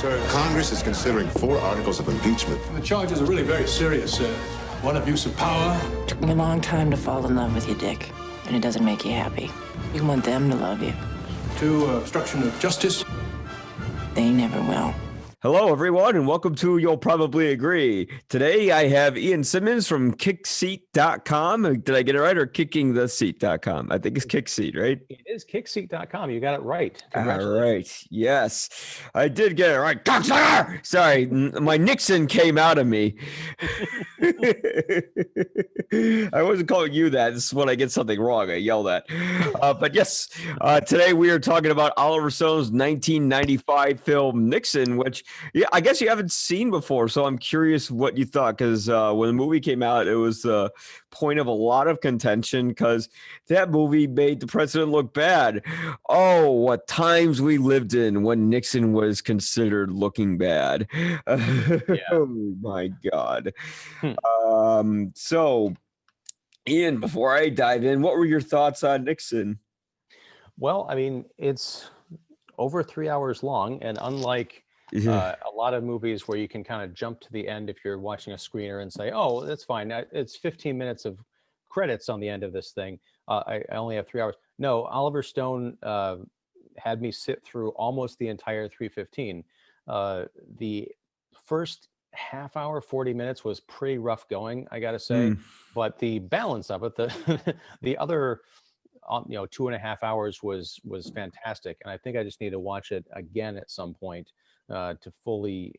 sir. Congress is considering 4 articles of impeachment. The charges are really very serious, sir. One, abuse of power. Took me a long time to fall in love with you, Dick. And it doesn't make you happy. You want them to love you. 2, obstruction of justice. They never will. Hello, everyone, and welcome to You'll Probably Agree. Today, I have Ian Simmons from kickseat.com. Did I get it right, or kickingtheseat.com? I think it's kickseat, right? It is kickseat.com. You got it right. All right. Yes, I did get it right. Cocksucker! Sorry, my Nixon came out of me. I wasn't calling you that. This is when I get something wrong, I yell that. But yes, today we are talking about Oliver Stone's 1995 film Nixon, which I guess you haven't seen before. So I'm curious what you thought, because when the movie came out, it was the point of a lot of contention because that movie made the president look bad. Oh, what times we lived in when Nixon was considered looking bad. Oh my God. So Ian, before I dive in, what were your thoughts on Nixon? Well, I mean, it's over 3 hours long, and unlike a lot of movies where you can kind of jump to the end if you're watching a screener and say, oh, that's fine, it's 15 minutes of credits on the end of this thing, I only have 3 hours. No, Oliver Stone had me sit through almost the entire 3:15. The first half hour, 40 minutes was pretty rough going, I gotta say. But the balance of it, the other 2.5 hours was fantastic, and I think I just need to watch it again at some point to fully,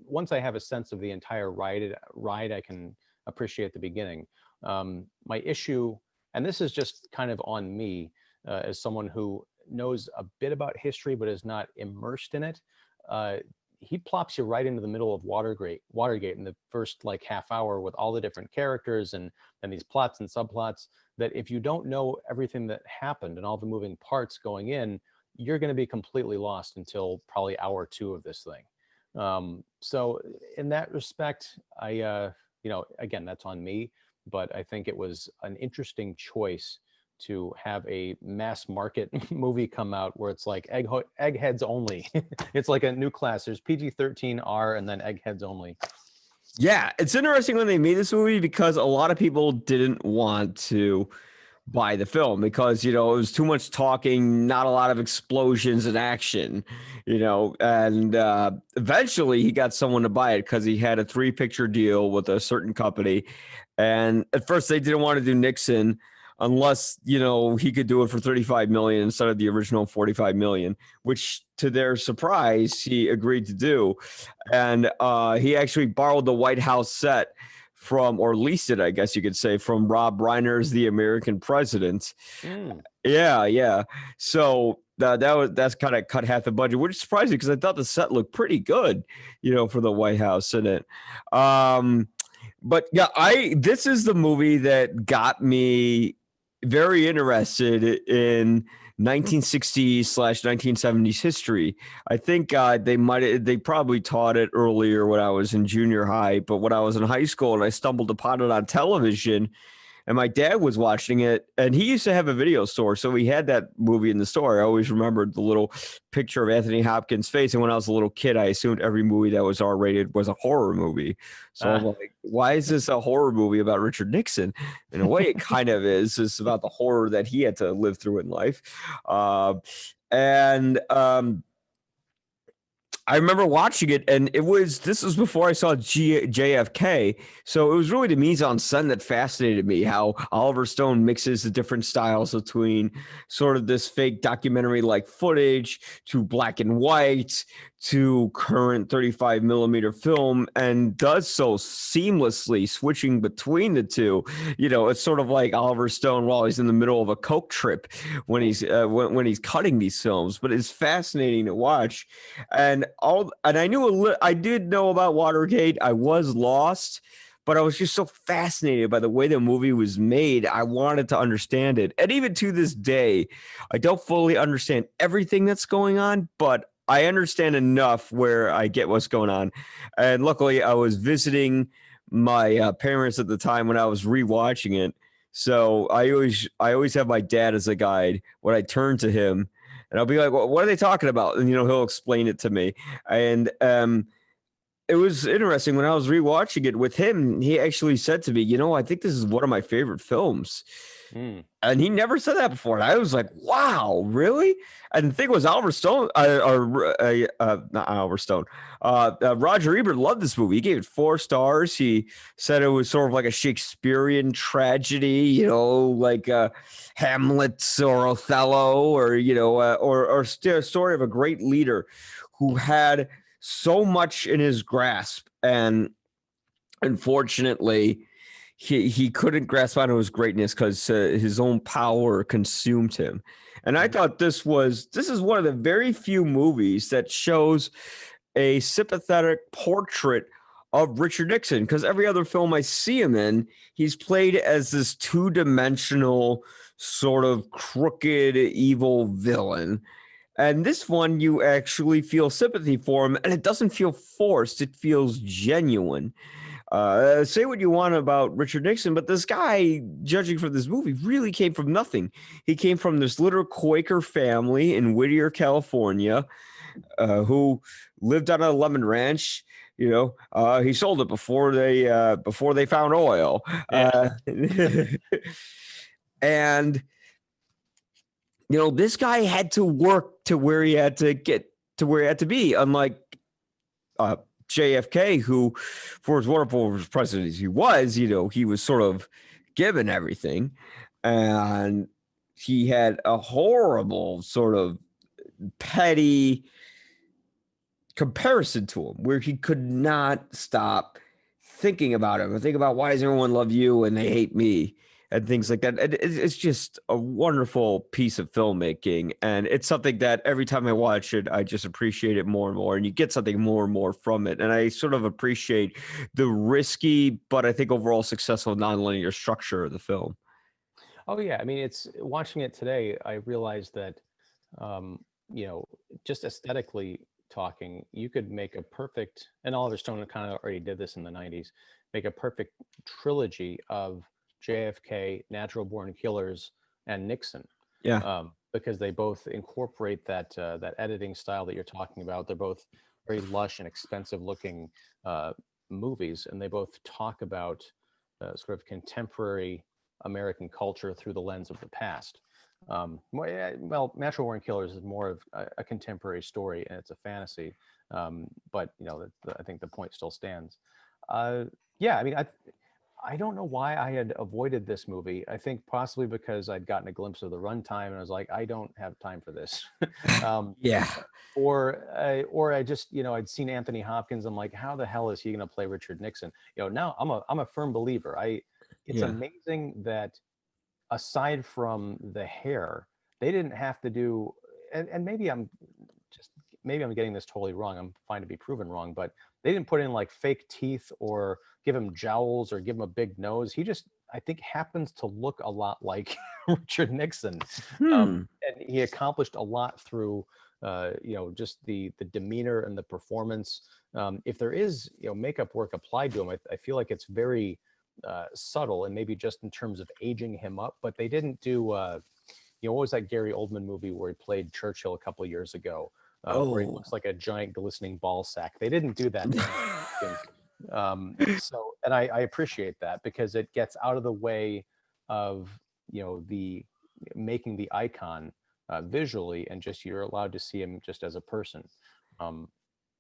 once I have a sense of the entire ride, I can appreciate the beginning. My issue, and this is just kind of on me as someone who knows a bit about history but is not immersed in it, he plops you right into the middle of Watergate in the first like half hour with all the different characters and these plots and subplots, that if you don't know everything that happened and all the moving parts going in, you're going to be completely lost until probably hour 2 of this thing. So in that respect, I, again, that's on me, but I think it was an interesting choice to have a mass market movie come out where it's like eggheads only. It's like a new class. There's PG-13R and then eggheads only. Yeah, it's interesting when they made this movie because a lot of people didn't want to buy the film because, it was too much talking, not a lot of explosions and action, and eventually he got someone to buy it because he had a 3-picture deal with a certain company. And at first they didn't want to do Nixon unless, he could do it for $35 million instead of the original $45 million, which to their surprise, he agreed to do. And he actually borrowed the White House set from, or leased it, I guess you could say, from Rob Reiner's The American President. Yeah. So that's kind of cut half the budget, which is surprising because I thought the set looked pretty good, for the White House in it. But yeah, this is the movie that got me very interested in 1960s/1970s history. I think they probably taught it earlier when I was in junior high, but when I was in high school and I stumbled upon it on television, and my dad was watching it, and he used to have a video store, so he had that movie in the store. I always remembered the little picture of Anthony Hopkins' face, and when I was a little kid, I assumed every movie that was R-rated was a horror movie. So I'm like, why is this a horror movie about Richard Nixon? In a way, it kind of is. It's about the horror that he had to live through in life. I remember watching it, and this was before I saw JFK. So it was really the mise en scène that fascinated me, how Oliver Stone mixes the different styles between sort of this fake documentary-like footage to black and white to current 35 millimeter film, and does so seamlessly, switching between the two. It's sort of like Oliver Stone while he's in the middle of a coke trip when he's cutting these films. But it's fascinating to watch, and I did know about Watergate. I was lost, but I was just so fascinated by the way the movie was made. I wanted to understand it, and even to this day, I don't fully understand everything that's going on, but I understand enough where I get what's going on. And luckily, I was visiting my parents at the time when I was rewatching it. So I always have my dad as a guide when I turn to him and I'll be like, well, what are they talking about? And he'll explain it to me. And it was interesting when I was rewatching it with him. He actually said to me, I think this is one of my favorite films. And he never said that before. And I was like, wow, really? And the thing was, not Oliver Stone. Roger Ebert loved this movie. He gave it 4 stars. He said it was sort of like a Shakespearean tragedy, like Hamlet or Othello, or a story of a great leader who had so much in his grasp, and unfortunately, he couldn't grasp onto his greatness because his own power consumed him. And I thought this is one of the very few movies that shows a sympathetic portrait of Richard Nixon, because every other film I see him in, he's played as this 2-dimensional sort of crooked, evil villain. And this one, you actually feel sympathy for him, and it doesn't feel forced. It feels genuine. Say what you want about Richard Nixon, but this guy, judging from this movie, really came from nothing. He came from this little Quaker family in Whittier, California, who lived on a lemon ranch. He sold it before they found oil. And this guy had to work to where he had to get to where he had to be, unlike JFK, who, for as wonderful president as he was, he was sort of given everything, and he had a horrible sort of petty comparison to him, where he could not stop thinking about him and think about, why does everyone love you and they hate me, and things like that. It's just a wonderful piece of filmmaking, and it's something that every time I watch it, I just appreciate it more and more, and you get something more and more from it. And I sort of appreciate the risky, but I think overall successful nonlinear structure of the film. Oh yeah, I mean, it's watching it today, I realized that, just aesthetically talking, you could make a perfect, and Oliver Stone kind of already did this in the 90s, make a perfect trilogy of JFK, Natural Born Killers, and Nixon. Yeah. Because they both incorporate that editing style that you're talking about. They're both very lush and expensive looking movies, and they both talk about sort of contemporary American culture through the lens of the past. Well, Natural Born Killers is more of a contemporary story, and it's a fantasy. But I think the point still stands. Yeah, I mean, I don't know why I had avoided this movie. I think possibly because I'd gotten a glimpse of the runtime, and I was like, I don't have time for this. Yeah. Or I just, I'd seen Anthony Hopkins. I'm like, how the hell is he going to play Richard Nixon? Now I'm a firm believer. It's amazing that aside from the hair, they didn't have to do, and maybe I'm getting this totally wrong. I'm fine to be proven wrong, but they didn't put in like fake teeth or give him jowls or give him a big nose. He just, I think, happens to look a lot like Richard Nixon. And he accomplished a lot through, just the demeanor and the performance. If there is, makeup work applied to him, I feel like it's very subtle, and maybe just in terms of aging him up. But they didn't do, what was that Gary Oldman movie where he played Churchill a couple of years ago? Where he looks like a giant glistening ball sack. They didn't do that. And I appreciate that, because it gets out of the way of the making the icon visually, and just you're allowed to see him just as a person.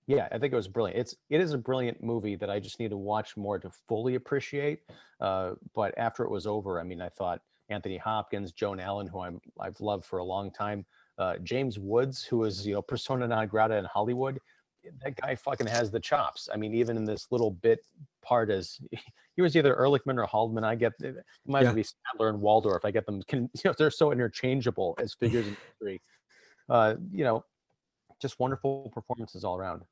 Yeah, I think it was brilliant. It is a brilliant movie that I just need to watch more to fully appreciate. But after it was over, I mean, I thought Anthony Hopkins, Joan Allen, who I've loved for a long time, James Woods, who is persona non grata in Hollywood. That guy fucking has the chops. I mean, even in this little bit part, as he was either Ehrlichman or Haldeman. I get it might as well be Sadler and Waldorf. I get them. They're so interchangeable as figures in history. Just wonderful performances all around.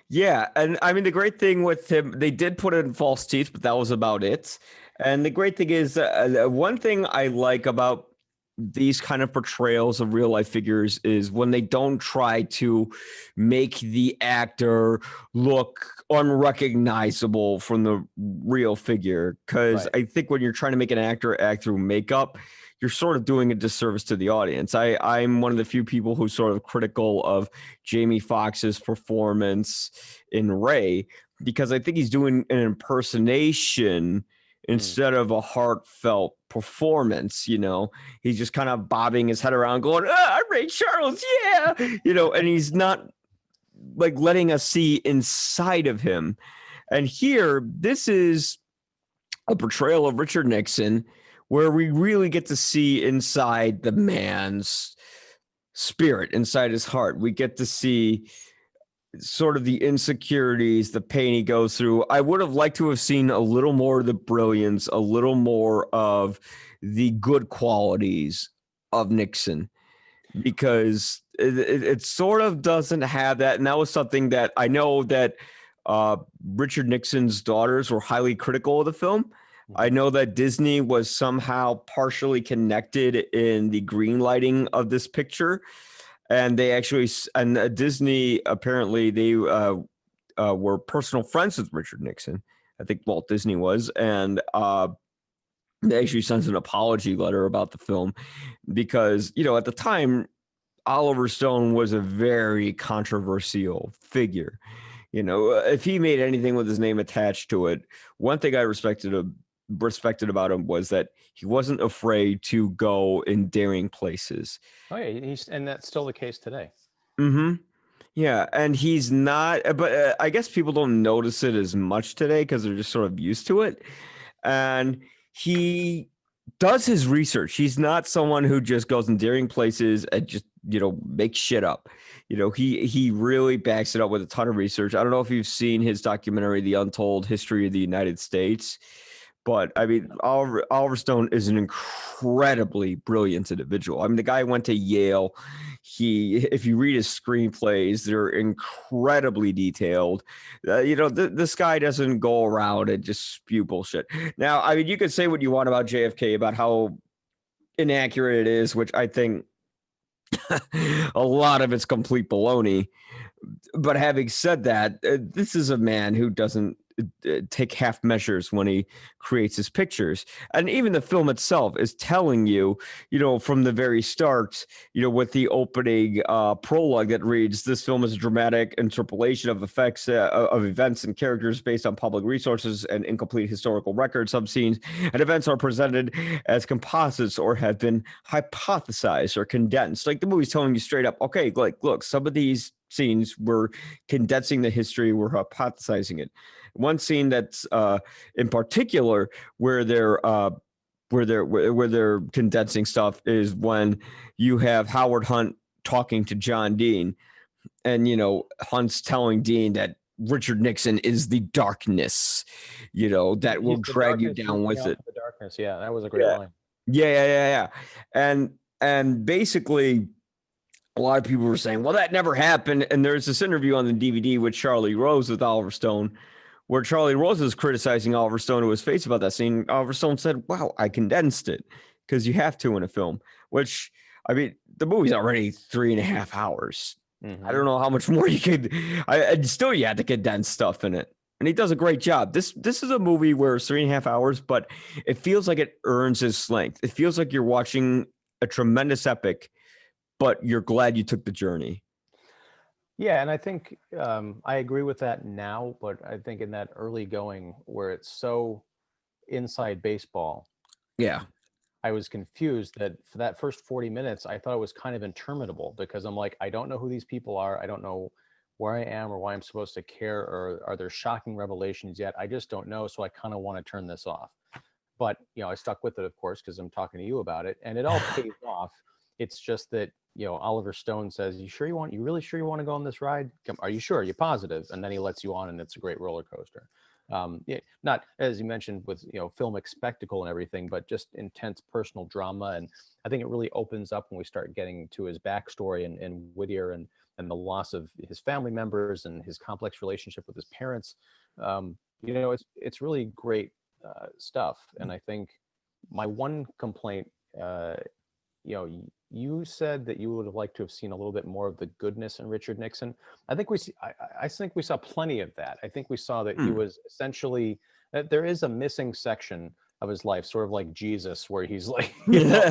Yeah, and I mean, the great thing with him, they did put in false teeth, but that was about it. And the great thing is, one thing I like about these kind of portrayals of real life figures is when they don't try to make the actor look unrecognizable from the real figure. Because I think when you're trying to make an actor act through makeup, you're sort of doing a disservice to the audience. I'm one of the few people who's sort of critical of Jamie Foxx's performance in Ray, because I think he's doing an impersonation instead of a heartfelt performance. He's just kind of bobbing his head around going, I'm Ray Charles, yeah, and he's not like letting us see inside of him. And here, this is a portrayal of Richard Nixon where we really get to see inside the man's spirit, inside his heart. We get to see sort of the insecurities, the pain he goes through. I would have liked to have seen a little more of the brilliance, a little more of the good qualities of Nixon, because it sort of doesn't have that. And that was something that I know that Richard Nixon's daughters were highly critical of the film. I know that Disney was somehow partially connected in the green lighting of this picture. And they actually, and Disney, apparently they were personal friends with Richard Nixon. I think Walt Disney was. And they actually sent an apology letter about the film because, at the time, Oliver Stone was a very controversial figure. If he made anything with his name attached to it, one thing I respected about him was that he wasn't afraid to go in daring places. Oh yeah, and that's still the case today. Mm-hmm. Yeah, and he's not, but I guess people don't notice it as much today because they're just sort of used to it. And he does his research. He's not someone who just goes in daring places and just, makes shit up. He really backs it up with a ton of research. I don't know if you've seen his documentary, The Untold History of the United States. But I mean, Oliver Stone is an incredibly brilliant individual. I mean, the guy went to Yale. If you read his screenplays, they're incredibly detailed. This guy doesn't go around and just spew bullshit. Now, I mean, you could say what you want about JFK, about how inaccurate it is, which I think a lot of it's complete baloney. But having said that, this is a man who doesn't take half measures when he creates his pictures. And even the film itself is telling you, from the very start, with the opening prologue that reads, this film is a dramatic interpolation of effects of events and characters based on public resources and incomplete historical records. Some scenes and events are presented as composites or have been hypothesized or condensed. Like the movie's telling you straight up, okay, like, look, some of these scenes we're condensing the history, we're hypothesizing it. One scene that's in particular where they're condensing stuff is when you have Howard Hunt talking to John Dean, and Hunt's telling Dean that Richard Nixon is the darkness, that will drag you down with it. The darkness, yeah, that was a great line. Yeah. And basically, a lot of people were saying, well, that never happened. And there's this interview on the DVD with Charlie Rose with Oliver Stone, where Charlie Rose is criticizing Oliver Stone to his face about that scene. Oliver Stone said, wow, I condensed it, because you have to in a film, which, I mean, the movie's already 3.5 hours. Mm-hmm. I don't know how much more you could, still you had to condense stuff in it. And he does a great job. This is a movie where it's 3.5 hours, but it feels like it earns its length. It feels like you're watching a tremendous epic, but you're glad you took the journey. Yeah, and I think I agree with that now, but I think in that early going where it's so inside baseball, yeah, I was confused that for that first 40 minutes, I thought it was kind of interminable, because I'm like, I don't know who these people are. I don't know where I am or why I'm supposed to care, or are there shocking revelations yet? I just don't know. So I kind of want to turn this off. But, I stuck with it, of course, because I'm talking to you about it, and it all pays off. It's just that, Oliver Stone says, you really sure you want to go on this ride? Are you sure? Are you positive? And then he lets you on, and it's a great roller coaster. Not, as you mentioned, with, filmic spectacle and everything, but just intense personal drama. And I think it really opens up when we start getting to his backstory and Whittier and the loss of his family members and his complex relationship with his parents. It's really great stuff. And I think my one complaint, you said that you would have liked to have seen a little bit more of the goodness in Richard Nixon. I think I think we saw plenty of that. I think we saw that he was essentially, that there is a missing section of his life, sort of like Jesus, where he's like, you know,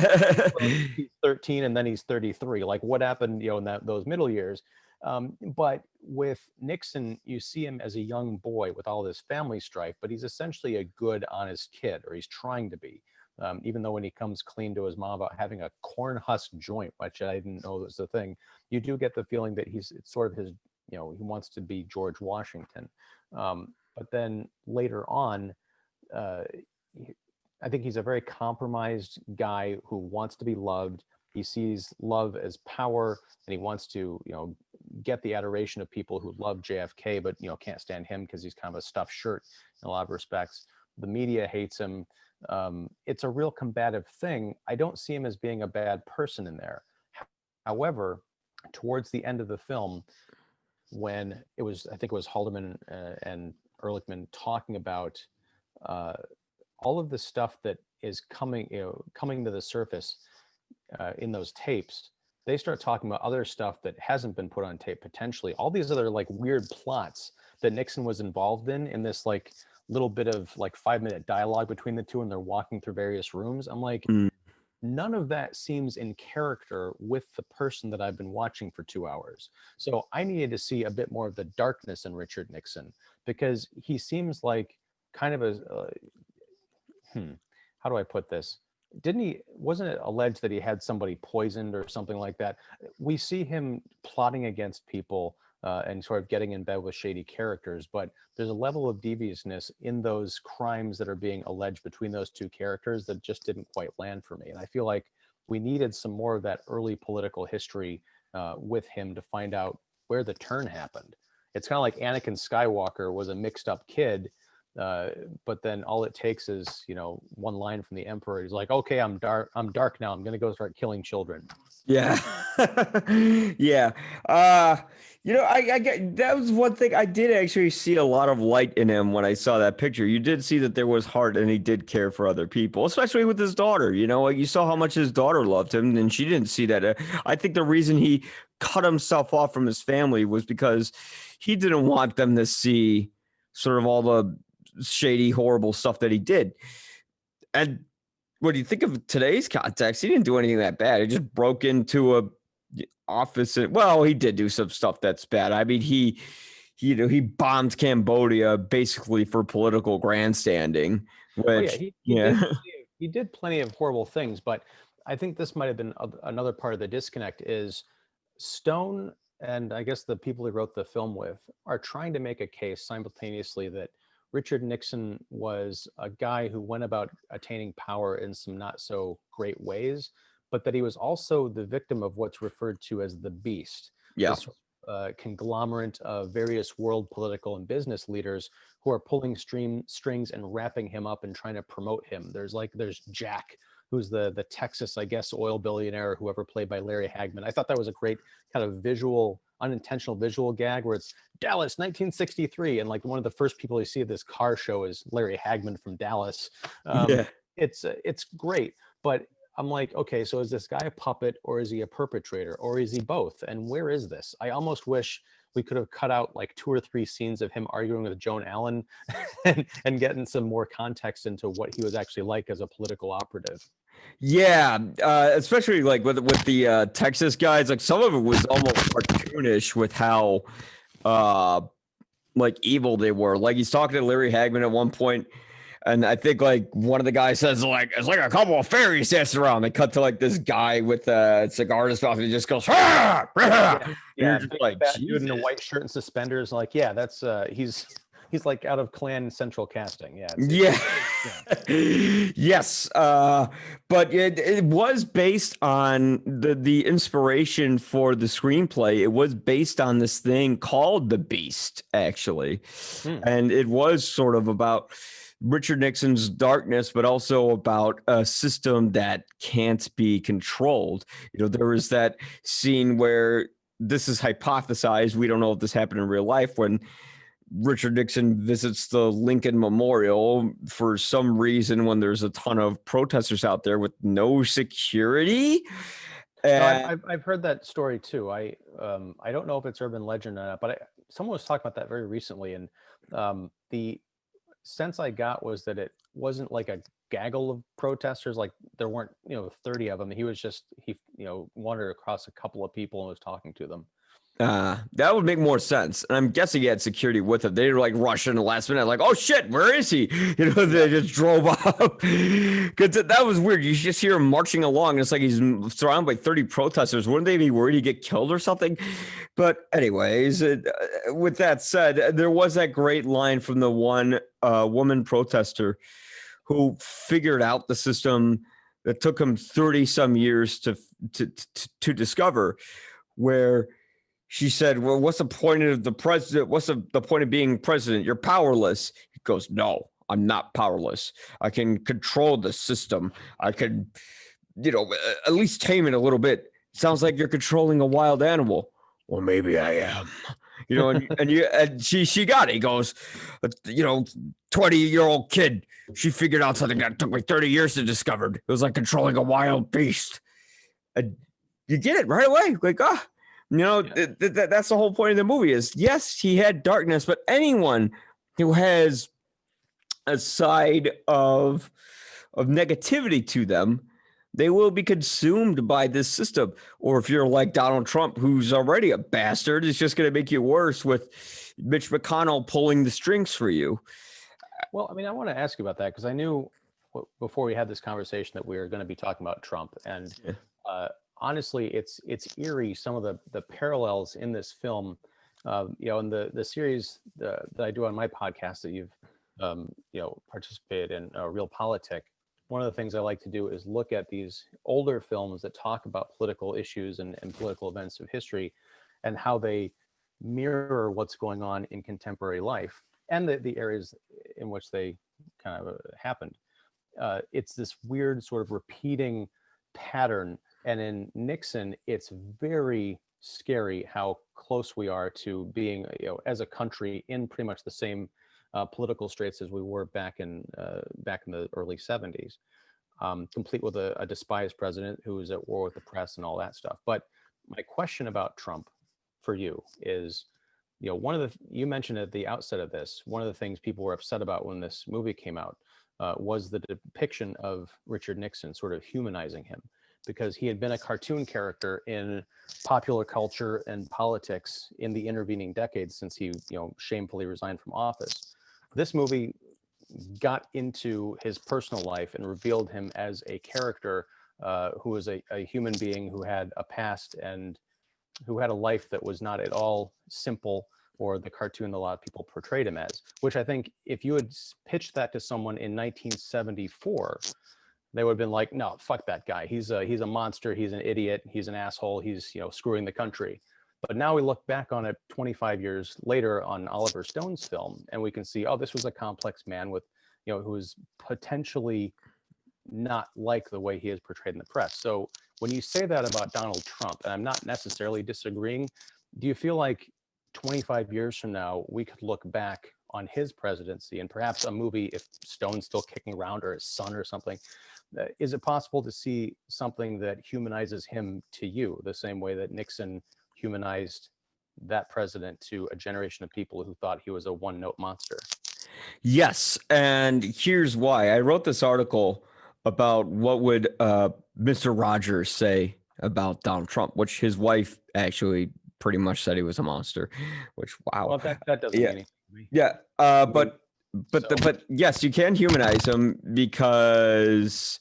he's 13 and then he's 33. Like what happened, you know, in those middle years. But with Nixon, you see him as a young boy with all this family strife, but he's essentially a good, honest kid, or he's trying to be. Even though when he comes clean to his mom about having a corn husk joint, which I didn't know was the thing, you do get the feeling that it's sort of his, you know, he wants to be George Washington. But then later on, I think he's a very compromised guy who wants to be loved. He sees love as power, and he wants to, you know, get the adoration of people who love JFK, but, you know, can't stand him because he's kind of a stuffed shirt in a lot of respects. The media hates him. It's a real combative thing. I don't see him as being a bad person in there. However, towards the end of the film, when it was, I think it was Haldeman and Ehrlichman talking about all of the stuff that is coming to the surface in those tapes, they start talking about other stuff that hasn't been put on tape, potentially all these other like weird plots that Nixon was involved in this like little bit of like 5-minute dialogue between the two, and they're walking through various rooms. I'm like, none of that seems in character with the person that I've been watching for 2 hours. So I needed to see a bit more of the darkness in Richard Nixon, because he seems like kind of a how do I put this? Wasn't it alleged that he had somebody poisoned or something like that? We see him plotting against people and sort of getting in bed with shady characters, but there's a level of deviousness in those crimes that are being alleged between those two characters that just didn't quite land for me. And I feel like we needed some more of that early political history with him to find out where the turn happened. It's kind of like Anakin Skywalker was a mixed up kid, but then all it takes is, you know, one line from the Emperor. He's like, okay, I'm dark now, I'm gonna go start killing children. Yeah. Yeah. You know, I get, that was one thing I did actually see a lot of light in him when I saw that picture. You did see that there was heart and he did care for other people, especially with his daughter. You know, like you saw how much his daughter loved him, and she didn't see that. I think the reason he cut himself off from his family was because he didn't want them to see sort of all the shady, horrible stuff that he did. And what do you think of today's context? He didn't do anything that bad. He just broke into a office. Well, he did do some stuff that's bad. I mean, he you know, he bombed Cambodia basically for political grandstanding, which He did plenty of horrible things, but I think this might have been another part of the disconnect is Stone, and I guess the people he wrote the film with, are trying to make a case simultaneously that Richard Nixon was a guy who went about attaining power in some not so great ways, but that he was also the victim of what's referred to as the beast. Yeah. This conglomerate of various world political and business leaders who are pulling strings and wrapping him up and trying to promote him. There's Jack, who's the Texas, I guess, oil billionaire, whoever played by Larry Hagman. I thought that was a great kind of unintentional visual gag where it's Dallas 1963, and like one of the first people you see at this car show is Larry Hagman from Dallas. It's great, but I'm like, okay, so is this guy a puppet, or is he a perpetrator, or is he both? And where is this? I almost wish we could have cut out like 2 or 3 scenes of him arguing with Joan Allen and getting some more context into what he was actually like as a political operative. Yeah, especially like with the Texas guys, like some of it was almost cartoonish with how like evil they were. Like he's talking to Larry Hagman at one point, and I think like one of the guys says like it's like a couple of fairies dancing around. They cut to like this guy with a cigar in his mouth, and he just goes, ah! Yeah, just like dude in a white shirt and suspenders. Like, yeah, that's he's like out of Clan Central Casting. Yeah. Yes. But it was based on the inspiration for the screenplay. It was based on this thing called The Beast, actually. And it was sort of about Richard Nixon's darkness, but also about a system that can't be controlled. You know, there was that scene where this is hypothesized. We don't know if this happened in real life, when Richard Nixon visits the Lincoln Memorial for some reason when there's a ton of protesters out there with no security. No, I've heard that story too. I don't know if it's urban legend or not, but someone was talking about that very recently. And sense I got was that it wasn't like a gaggle of protesters, like there weren't 30 of them. He wandered across a couple of people and was talking to them. That would make more sense. And I'm guessing he had security with him. They were like rushing the last minute, like, oh shit, where is he? They just drove up. Because that was weird. You just hear him marching along. And it's like he's surrounded by 30 protesters. Wouldn't they be worried he'd get killed or something? But anyways, with that said, there was that great line from the one woman protester who figured out the system that took him 30 some years to discover, where she said, well, what's the point of the president? What's the point of being president? You're powerless. He goes, no, I'm not powerless. I can control the system. I could, at least tame it a little bit. Sounds like you're controlling a wild animal. Well, maybe I am. And she got it. He goes, 20-year-old kid. She figured out something that took me 30 years to discover. It was like controlling a wild beast. And you get it right away. Like, that's the whole point of the movie is, yes, he had darkness, but anyone who has a side of negativity to them, they will be consumed by this system. Or if you're like Donald Trump, who's already a bastard, it's just going to make you worse with Mitch McConnell pulling the strings for you. Well, I mean, I want to ask you about that because I knew before we had this conversation that we were going to be talking about Trump. And honestly, it's eerie, some of the parallels in this film. In the series that I do on my podcast that you've participated in, Real Politic. One of the things I like to do is look at these older films that talk about political issues and political events of history and how they mirror what's going on in contemporary life and the areas in which they kind of happened. It's this weird sort of repeating pattern. And in Nixon, it's very scary how close we are to being, as a country, in pretty much the same political straits as we were back in the early 70s, complete with a despised president who was at war with the press and all that stuff. But my question about Trump for you is, you mentioned at the outset of this, one of the things people were upset about when this movie came out was the depiction of Richard Nixon, sort of humanizing him, because he had been a cartoon character in popular culture and politics in the intervening decades since he, shamefully resigned from office. This movie got into his personal life and revealed him as a character who was a human being who had a past and who had a life that was not at all simple or the cartoon that a lot of people portrayed him as, which I think if you had pitched that to someone in 1974, they would have been like, no, fuck that guy. He's a monster. He's an idiot. He's an asshole. He's, screwing the country. But now we look back on it 25 years later on Oliver Stone's film, and we can see, oh, this was a complex man with, who was potentially not like the way he is portrayed in the press. So when you say that about Donald Trump, and I'm not necessarily disagreeing, do you feel like 25 years from now, we could look back on his presidency and perhaps a movie, if Stone's still kicking around, or his son or something, is it possible to see something that humanizes him to you the same way that Nixon humanized that president to a generation of people who thought he was a one-note monster? Yes, and here's why. I wrote this article about what would Mr. Rogers say about Donald Trump, which his wife actually pretty much said he was a monster, which, wow. Well, that doesn't mean anything to me. Yeah, but yes, you can humanize him because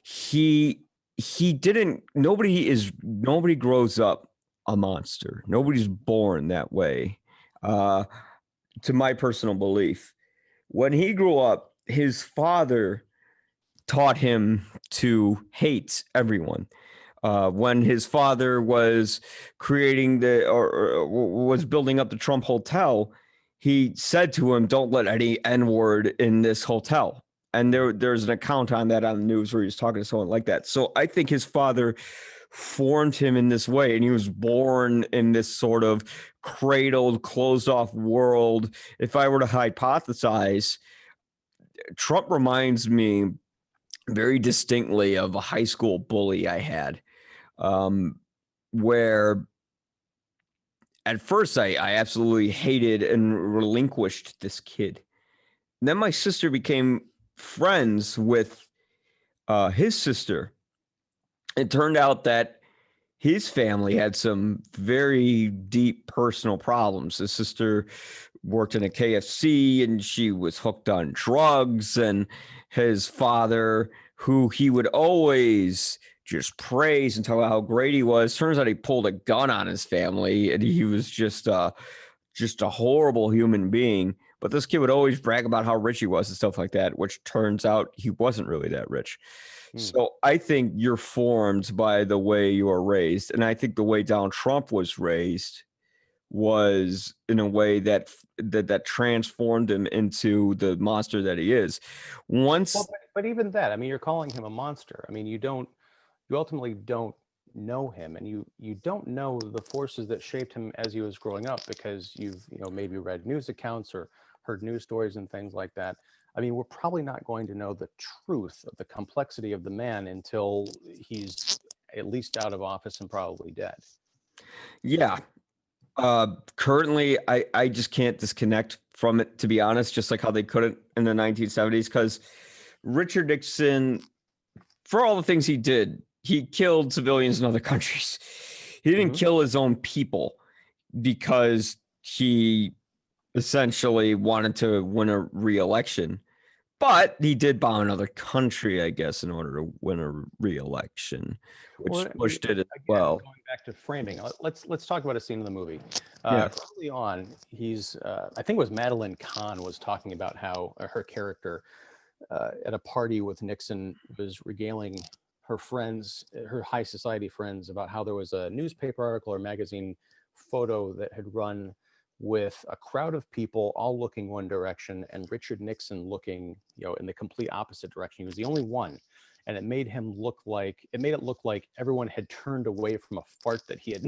he didn't. Nobody grows up a monster. Nobody's born that way. To my personal belief, when he grew up, his father taught him to hate everyone. When his father was creating or was building up the Trump Hotel, he said to him, don't let any N-word in this hotel. And there's an account on that on the news where he was talking to someone like that. So I think his father formed him in this way, and he was born in this sort of cradled, closed off world. If I were to hypothesize, Trump reminds me very distinctly of a high school bully I had, where at first I absolutely hated and relinquished this kid. Then my sister became friends with his sister. It turned out that his family had some very deep personal problems. His sister worked in a KFC and she was hooked on drugs. And his father, who he would always just praise and talk about how great he was, turns out he pulled a gun on his family and he was just a horrible human being. But this kid would always brag about how rich he was and stuff like that, which turns out he wasn't really that rich. So I think you're formed by the way you are raised. And I think the way Donald Trump was raised was in a way that transformed him into the monster that he is. Once, Well, but even that, I mean, you're calling him a monster. I mean, you ultimately don't know him, and you don't know the forces that shaped him as he was growing up, because you've maybe read news accounts or heard news stories and things like that. I mean, we're probably not going to know the truth of the complexity of the man until he's at least out of office and probably dead. yeah. Currently, I just can't disconnect from it, to be honest, just like how they couldn't in the 1970s, because Richard Nixon, for all the things he did, he killed civilians in other countries. He didn't kill his own people because he essentially wanted to win a re-election, but he did bomb another country, I guess, in order to win a re-election, which pushed it as well. Going back to framing, let's talk about a scene in the movie. Early on, he's I think it was Madeline Kahn was talking about how her character at a party with Nixon was regaling her friends, her high society friends, about how there was a newspaper article or magazine photo that had run with a crowd of people all looking one direction and Richard Nixon looking, in the complete opposite direction. He was the only one. And it made it look like everyone had turned away from a fart that he had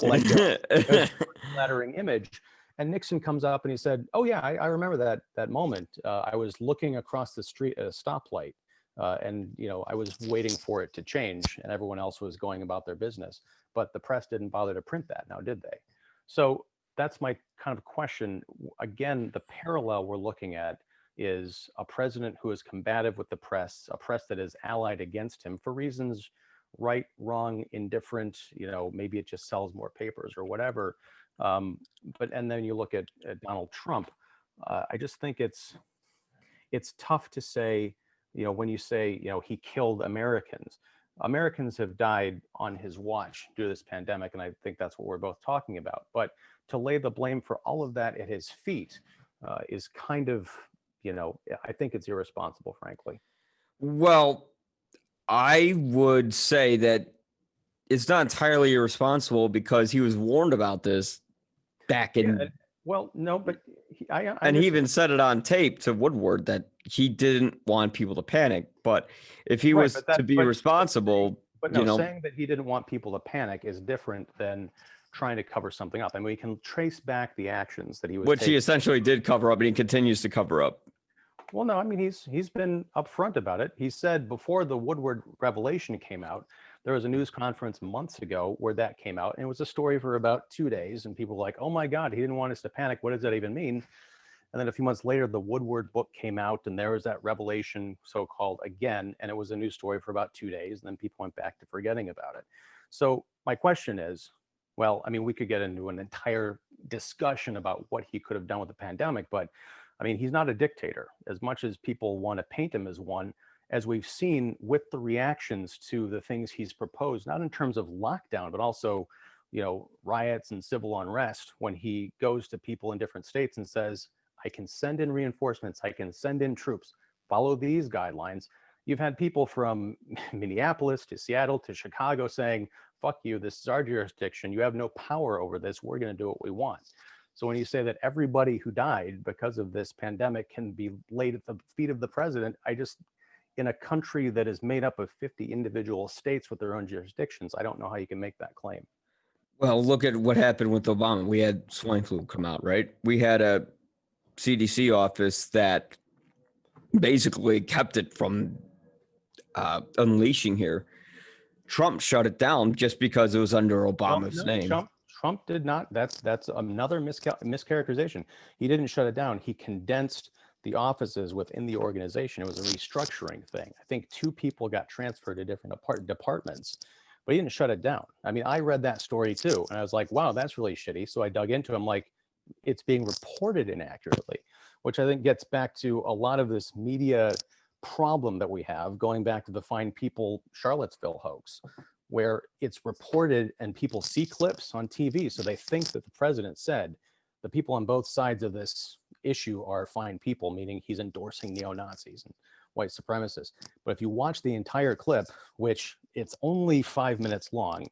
let go. It was a flattering image. And Nixon comes up and he said, "Oh yeah, I remember that moment. I was looking across the street at a stoplight, and I was waiting for it to change, and everyone else was going about their business. But the press didn't bother to print that, now did they?" So that's my kind of question. Again, the parallel we're looking at is a president who is combative with the press, a press that is allied against him for reasons right, wrong, indifferent, maybe it just sells more papers or whatever. And then you look at Donald Trump. I just think it's tough to say, when you say, he killed Americans. Americans have died on his watch due to this pandemic, and I think that's what we're both talking about. But to lay the blame for all of that at his feet is kind of, I think it's irresponsible, frankly. Well, I would say that it's not entirely irresponsible because he was warned about this back in. Well, no, but and he even said it on tape to Woodward that he didn't want people to panic. But if he was to be responsible, saying that he didn't want people to panic is different than trying to cover something up. I mean, we can trace back the actions that he was which he essentially did cover up, and he continues to cover up. Well, no, I mean, he's been upfront about it. He said before the Woodward revelation came out, there was a news conference months ago where that came out, and it was a story for about 2 days, and people were like, "Oh my God, he didn't want us to panic. What does that even mean?" And then a few months later, the Woodward book came out, and there was that revelation, so-called, again, and it was a news story for about 2 days, and then people went back to forgetting about it. So my question is, well, I mean, we could get into an entire discussion about what he could have done with the pandemic, but I mean, he's not a dictator, as much as people want to paint him as one, as we've seen with the reactions to the things he's proposed, not in terms of lockdown, but also, riots and civil unrest, when he goes to people in different states and says, "I can send in reinforcements, I can send in troops, follow these guidelines." You've had people from Minneapolis to Seattle to Chicago saying, "Fuck you, this is our jurisdiction, you have no power over this, we're going to do what we want." So when you say that everybody who died because of this pandemic can be laid at the feet of the president, in a country that is made up of 50 individual states with their own jurisdictions, I don't know how you can make that claim. Well, look at what happened with Obama. We had swine flu come out, right? We had a CDC office that basically kept it from unleashing here. Trump shut it down just because it was under Obama's name. Trump did not. That's another mischaracterization. He didn't shut it down. He condensed the offices within the organization. It was a restructuring thing. I think 2 people got transferred to different departments, but he didn't shut it down. I mean, I read that story too, and I was like, wow, that's really shitty. So I dug into it. I'm like, it's being reported inaccurately, which I think gets back to a lot of this media problem that we have, going back to the Fine People Charlottesville hoax, where it's reported and people see clips on TV. So they think that the president said the people on both sides of this issue are fine people, meaning he's endorsing neo-Nazis and white supremacists. But if you watch the entire clip, which it's only 5 minutes long,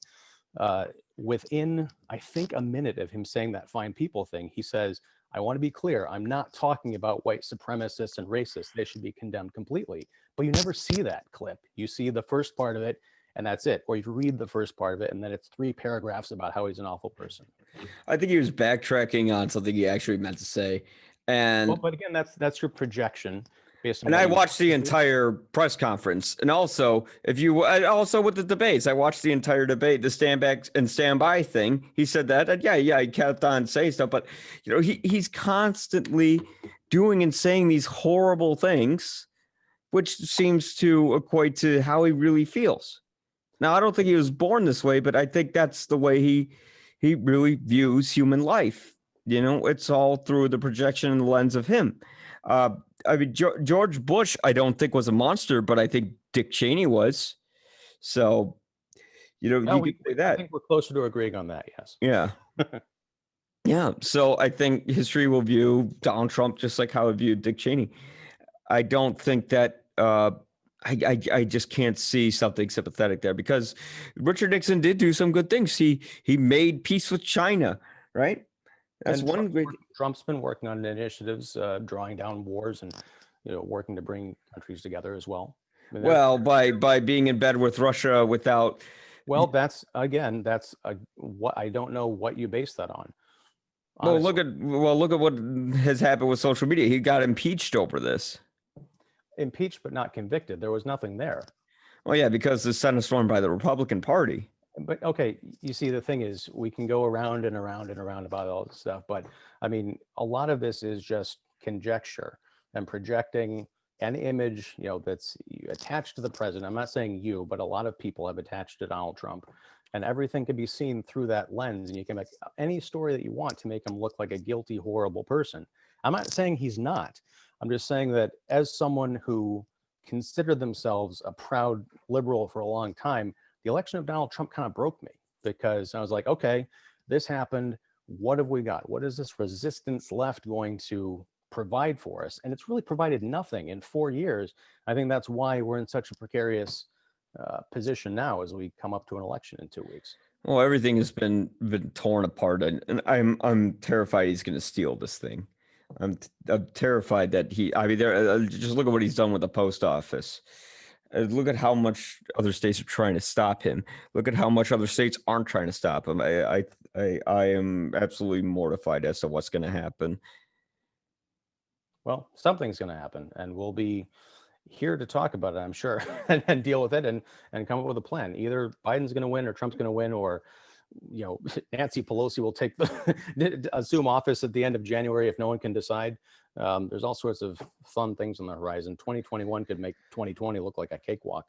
within, I think, a minute of him saying that fine people thing, he says, I want to be clear, I'm not talking about white supremacists and racists. They should be condemned completely. But you never see that clip. You see the first part of it, and that's it. Or you read the first part of it, and then it's 3 paragraphs about how he's an awful person. I think he was backtracking on something he actually meant to say. And well, but again, that's your projection. And I watched the entire press conference, and also also with the debates, I watched the entire debate, the stand back and stand by thing. He said that, and yeah, he kept on saying stuff, but he's constantly doing and saying these horrible things, which seems to equate to how he really feels. Now, I don't think he was born this way, but I think that's the way he really views human life. It's all through the projection and the lens of him. I mean, George Bush, I don't think was a monster, but I think Dick Cheney was. So, you could say that. I think we're closer to agreeing on that, yes. Yeah. Yeah. So I think history will view Donald Trump just like how it viewed Dick Cheney. I don't think that I just can't see something sympathetic there, because Richard Nixon did do some good things. He made peace with China, right? That's and one great. Trump's been working on initiatives, drawing down wars and working to bring countries together as well. I mean, well, by being in bed with Russia without. Well, that's what I don't know what you base that on. Honestly. Look at what has happened with social media. He got impeached over this. Impeached but not convicted. There was nothing there. Well, yeah, because the Senate stormed by the Republican Party. But okay, you see, the thing is, we can go around and around and around about all this stuff, but I mean, a lot of this is just conjecture and projecting an image, that's attached to the president. I'm not saying you, but a lot of people have attached to Donald Trump, and everything can be seen through that lens, and you can make any story that you want to make him look like a guilty, horrible person. I'm not saying he's not. I'm just saying that as someone who considered themselves a proud liberal for a long time, the election of Donald Trump kind of broke me, because I was like, okay, this happened. What have we got? What is this resistance left going to provide for us? And it's really provided nothing in 4 years. I think that's why we're in such a precarious position now as we come up to an election in 2 weeks. Well, everything has been torn apart, and I'm terrified he's going to steal this thing. I'm terrified that just look at what he's done with the post office. Look at how much other states are trying to stop him. Look at how much other states aren't trying to stop him. I am absolutely mortified as to what's going to happen. Well, something's going to happen, and we'll be here to talk about it, I'm sure, and deal with it and come up with a plan. Either Biden's going to win or Trump's going to win, or Nancy Pelosi will assume office at the end of January if no one can decide. There's all sorts of fun things on the horizon. 2021 could make 2020 look like a cakewalk.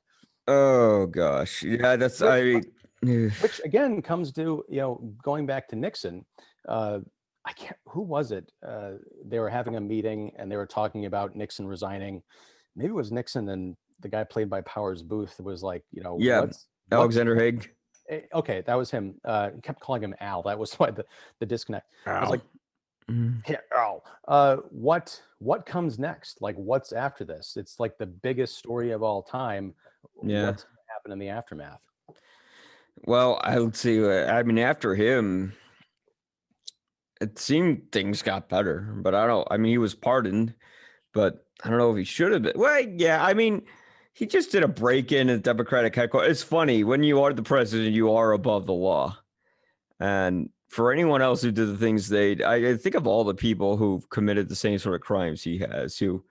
Oh gosh, yeah, which again comes to going back to Nixon. Who was it? They were having a meeting and they were talking about Nixon resigning. Maybe it was Nixon and the guy played by Powers Booth was like, Alexander Haig. Okay, that was him. He kept calling him Al. That was why the disconnect. Al. I was like, yeah, Al. What comes next? Like, what's after this? It's like the biggest story of all time. Yeah. What's going to happen in the aftermath? Well, I'll see. I mean, after him, it seemed things got better, but he was pardoned, but I don't know if he should have been. Well, yeah, I mean, he just did a break-in at Democratic headquarters. It's funny, when you are the president, you are above the law. And for anyone else who did the things I think of all the people who've committed the same sort of crimes he has, who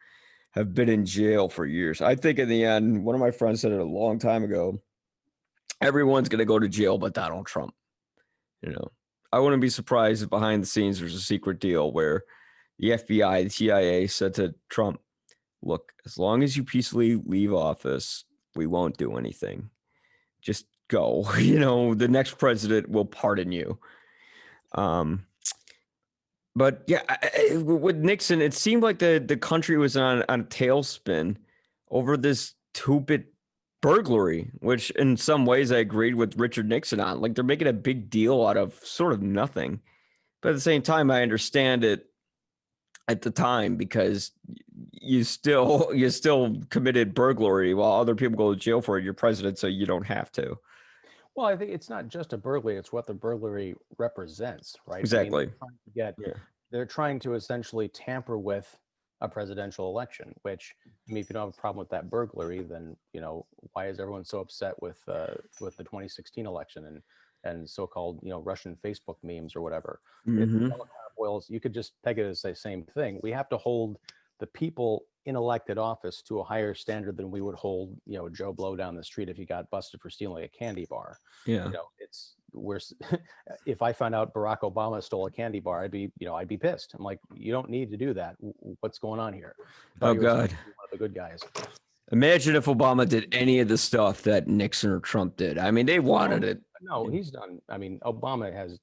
have been in jail for years. I think in the end, one of my friends said it a long time ago, everyone's going to go to jail but Donald Trump. I wouldn't be surprised if behind the scenes there's a secret deal where the FBI, the CIA said to Trump, look, as long as you peacefully leave office, we won't do anything. Just go. The next president will pardon you. But yeah, with Nixon, it seemed like the country was on a tailspin over this two-bit burglary, which in some ways I agreed with Richard Nixon on. Like, they're making a big deal out of sort of nothing. But at the same time, I understand it at the time because you still committed burglary while other people go to jail for it. You're president, so you don't have to. Well, I think it's not just a burglary; it's what the burglary represents, right? Exactly. They're trying to essentially tamper with a presidential election. Which, I mean, if you don't have a problem with that burglary, then why is everyone so upset with the 2016 election and so-called Russian Facebook memes or whatever? It all kind of boils. You could just peg it as the same thing. We have to hold the people in elected office to a higher standard than we would hold, Joe Blow down the street if he got busted for stealing a candy bar. Yeah. If I found out Barack Obama stole a candy bar, I'd be pissed. I'm like, you don't need to do that. What's going on here? Oh God. One of the good guys. Imagine if Obama did any of the stuff that Nixon or Trump did. I mean, they wanted it. No, he's done. I mean, Obama has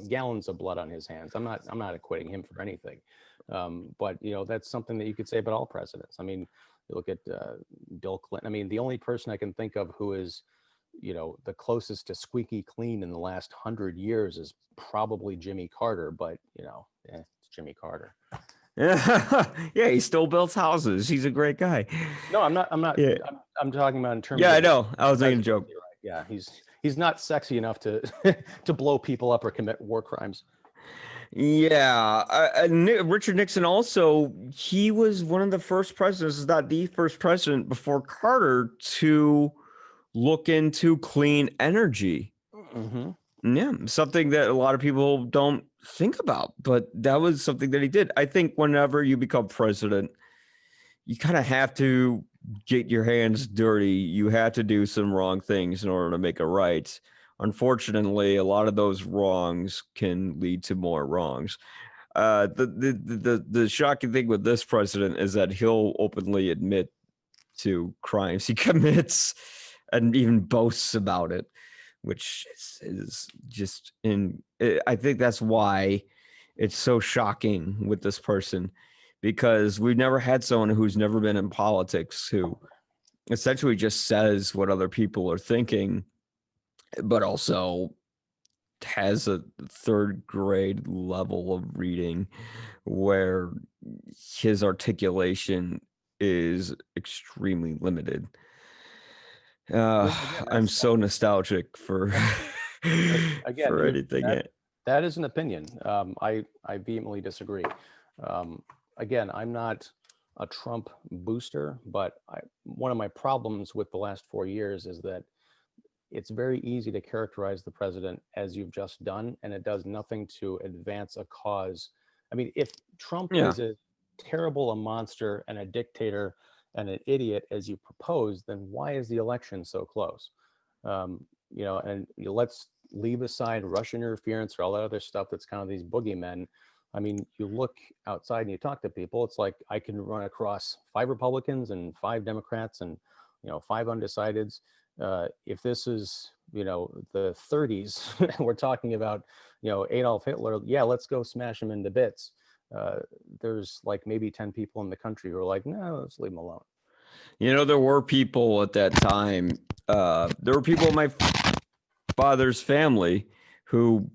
gallons of blood on his hands. I'm not acquitting him for anything. But that's something that you could say about all presidents. I mean, you look at Bill Clinton. I mean, the only person I can think of who is, the closest to squeaky clean in the last 100 years is probably Jimmy Carter. But it's Jimmy Carter. Yeah, he still builds houses. He's a great guy. No, I'm not. Yeah. I'm talking about in terms. Yeah, of, I know. I was making a joke. Right. Yeah, he's not sexy enough to to blow people up or commit war crimes. Yeah, Richard Nixon also, he was one of the first presidents, not the first president before Carter, to look into clean energy. Yeah, something that a lot of people don't think about, but that was something that he did. I think whenever you become president, you kind of have to get your hands dirty. You have to do some wrong things in order to make it right. Unfortunately, a lot of those wrongs can lead to more wrongs. The shocking thing with this president is that he'll openly admit to crimes he commits and even boasts about it, which is just I think that's why it's so shocking with this person, because we've never had someone who's never been in politics who essentially just says what other people are thinking, but also has a third grade level of reading where his articulation is extremely limited. I'm so nostalgic for again, for anything. That is an opinion. I vehemently disagree. Again, I'm not a Trump booster, but one of my problems with the last 4 years is that it's very easy to characterize the president as you've just done, and it does nothing to advance a cause. I mean, if Trump is as terrible a monster and a dictator and an idiot as you propose, then why is the election so close? Let's leave aside Russian interference or all that other stuff that's kind of these boogeymen. I mean, you look outside and you talk to people, it's like I can run across 5 Republicans and 5 Democrats and 5 undecideds. If this is the 30s, we're talking about Adolf Hitler, yeah, let's go smash him into bits. There's like maybe 10 people in the country who are like, no, let's leave him alone. There were people at that time. There were people in my father's family who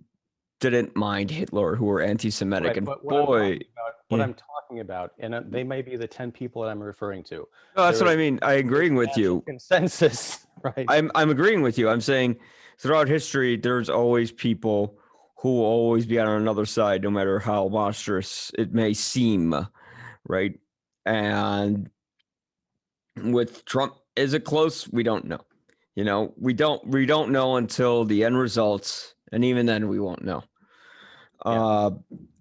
didn't mind Hitler, who were anti-Semitic. Right, and but what I'm talking about, and they may be the 10 people that I'm referring to. No, that's what I mean. I'm agreeing with you. Consensus, right? I'm agreeing with you. I'm saying throughout history, there's always people who will always be on another side, no matter how monstrous it may seem, right? And with Trump, is it close? We don't know. We don't know until the end results, and even then, we won't know.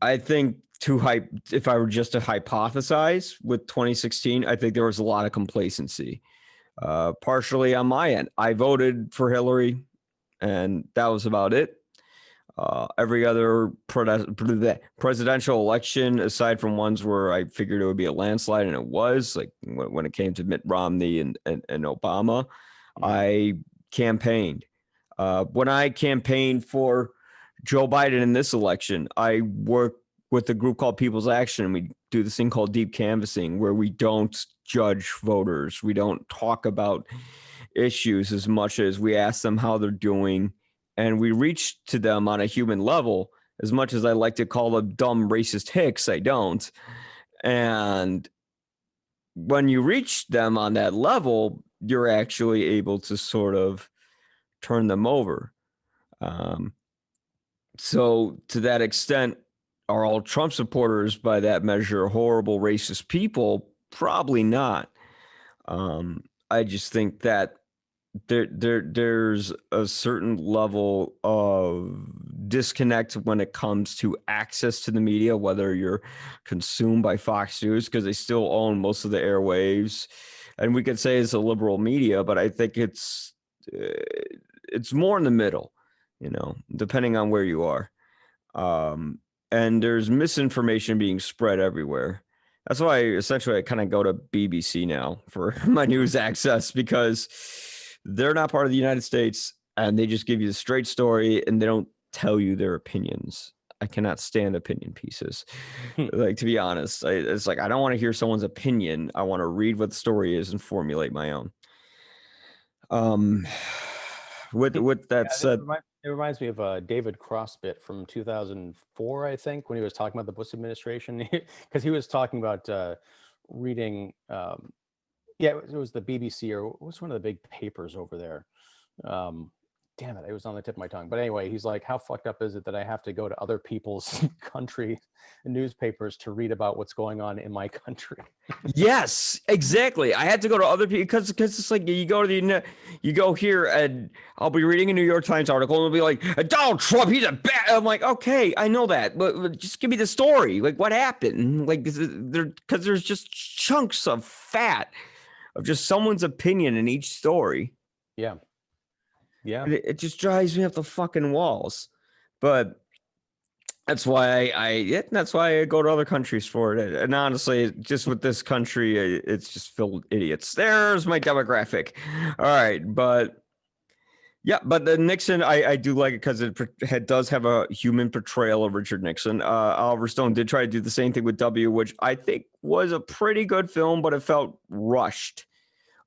I think if I were just to hypothesize with 2016, I think there was a lot of complacency, partially on my end. I voted for Hillary, and that was about it. every other presidential election, aside from ones where I figured it would be a landslide, and it was, like when it came to Mitt Romney and Obama, I campaigned. When I campaigned for Joe Biden in this election, I worked with a group called People's Action, and we do this thing called deep canvassing, where we don't judge voters. We don't talk about issues as much as we ask them how they're doing, and we reach to them on a human level. As much as I like to call them dumb racist hicks, I don't. And when you reach them on that level, you're actually able to sort of turn them over. So to that extent, are all Trump supporters by that measure horrible racist people? Probably not. I just think that there's a certain level of disconnect when it comes to access to the media, whether you're consumed by Fox News, because they still own most of the airwaves, and we could say it's a liberal media, but I think it's more in the middle, depending on where you are. And there's misinformation being spread everywhere. That's why essentially I kind of go to BBC now for my news access, because they're not part of the United States and they just give you the straight story and they don't tell you their opinions. I cannot stand opinion pieces. Like, to be honest, it's like, I don't want to hear someone's opinion. I want to read what the story is and formulate my own. With that said, it reminds me of a David Cross bit from 2004, I think, when he was talking about the Bush administration, because he was talking about reading. It was the BBC, or it was one of the big papers over there. Damn it, it was on the tip of my tongue. But anyway, he's like, how fucked up is it that I have to go to other people's country newspapers to read about what's going on in my country? Yes, exactly. I had to go to other people because it's like you go here and I'll be reading a New York Times article and it'll be like, Donald Trump, he's a bad. I'm like, okay, I know that, but just give me the story. Like, what happened? Like, because there's just chunks of fat of just someone's opinion in each story. Yeah. It just drives me up the fucking walls. But that's why that's why I go to other countries for it. And honestly, just with this country, it's just filled with idiots. There's my demographic. All right, but the Nixon, I do like it because it does have a human portrayal of Richard Nixon. Oliver Stone did try to do the same thing with W, which I think was a pretty good film, but it felt rushed.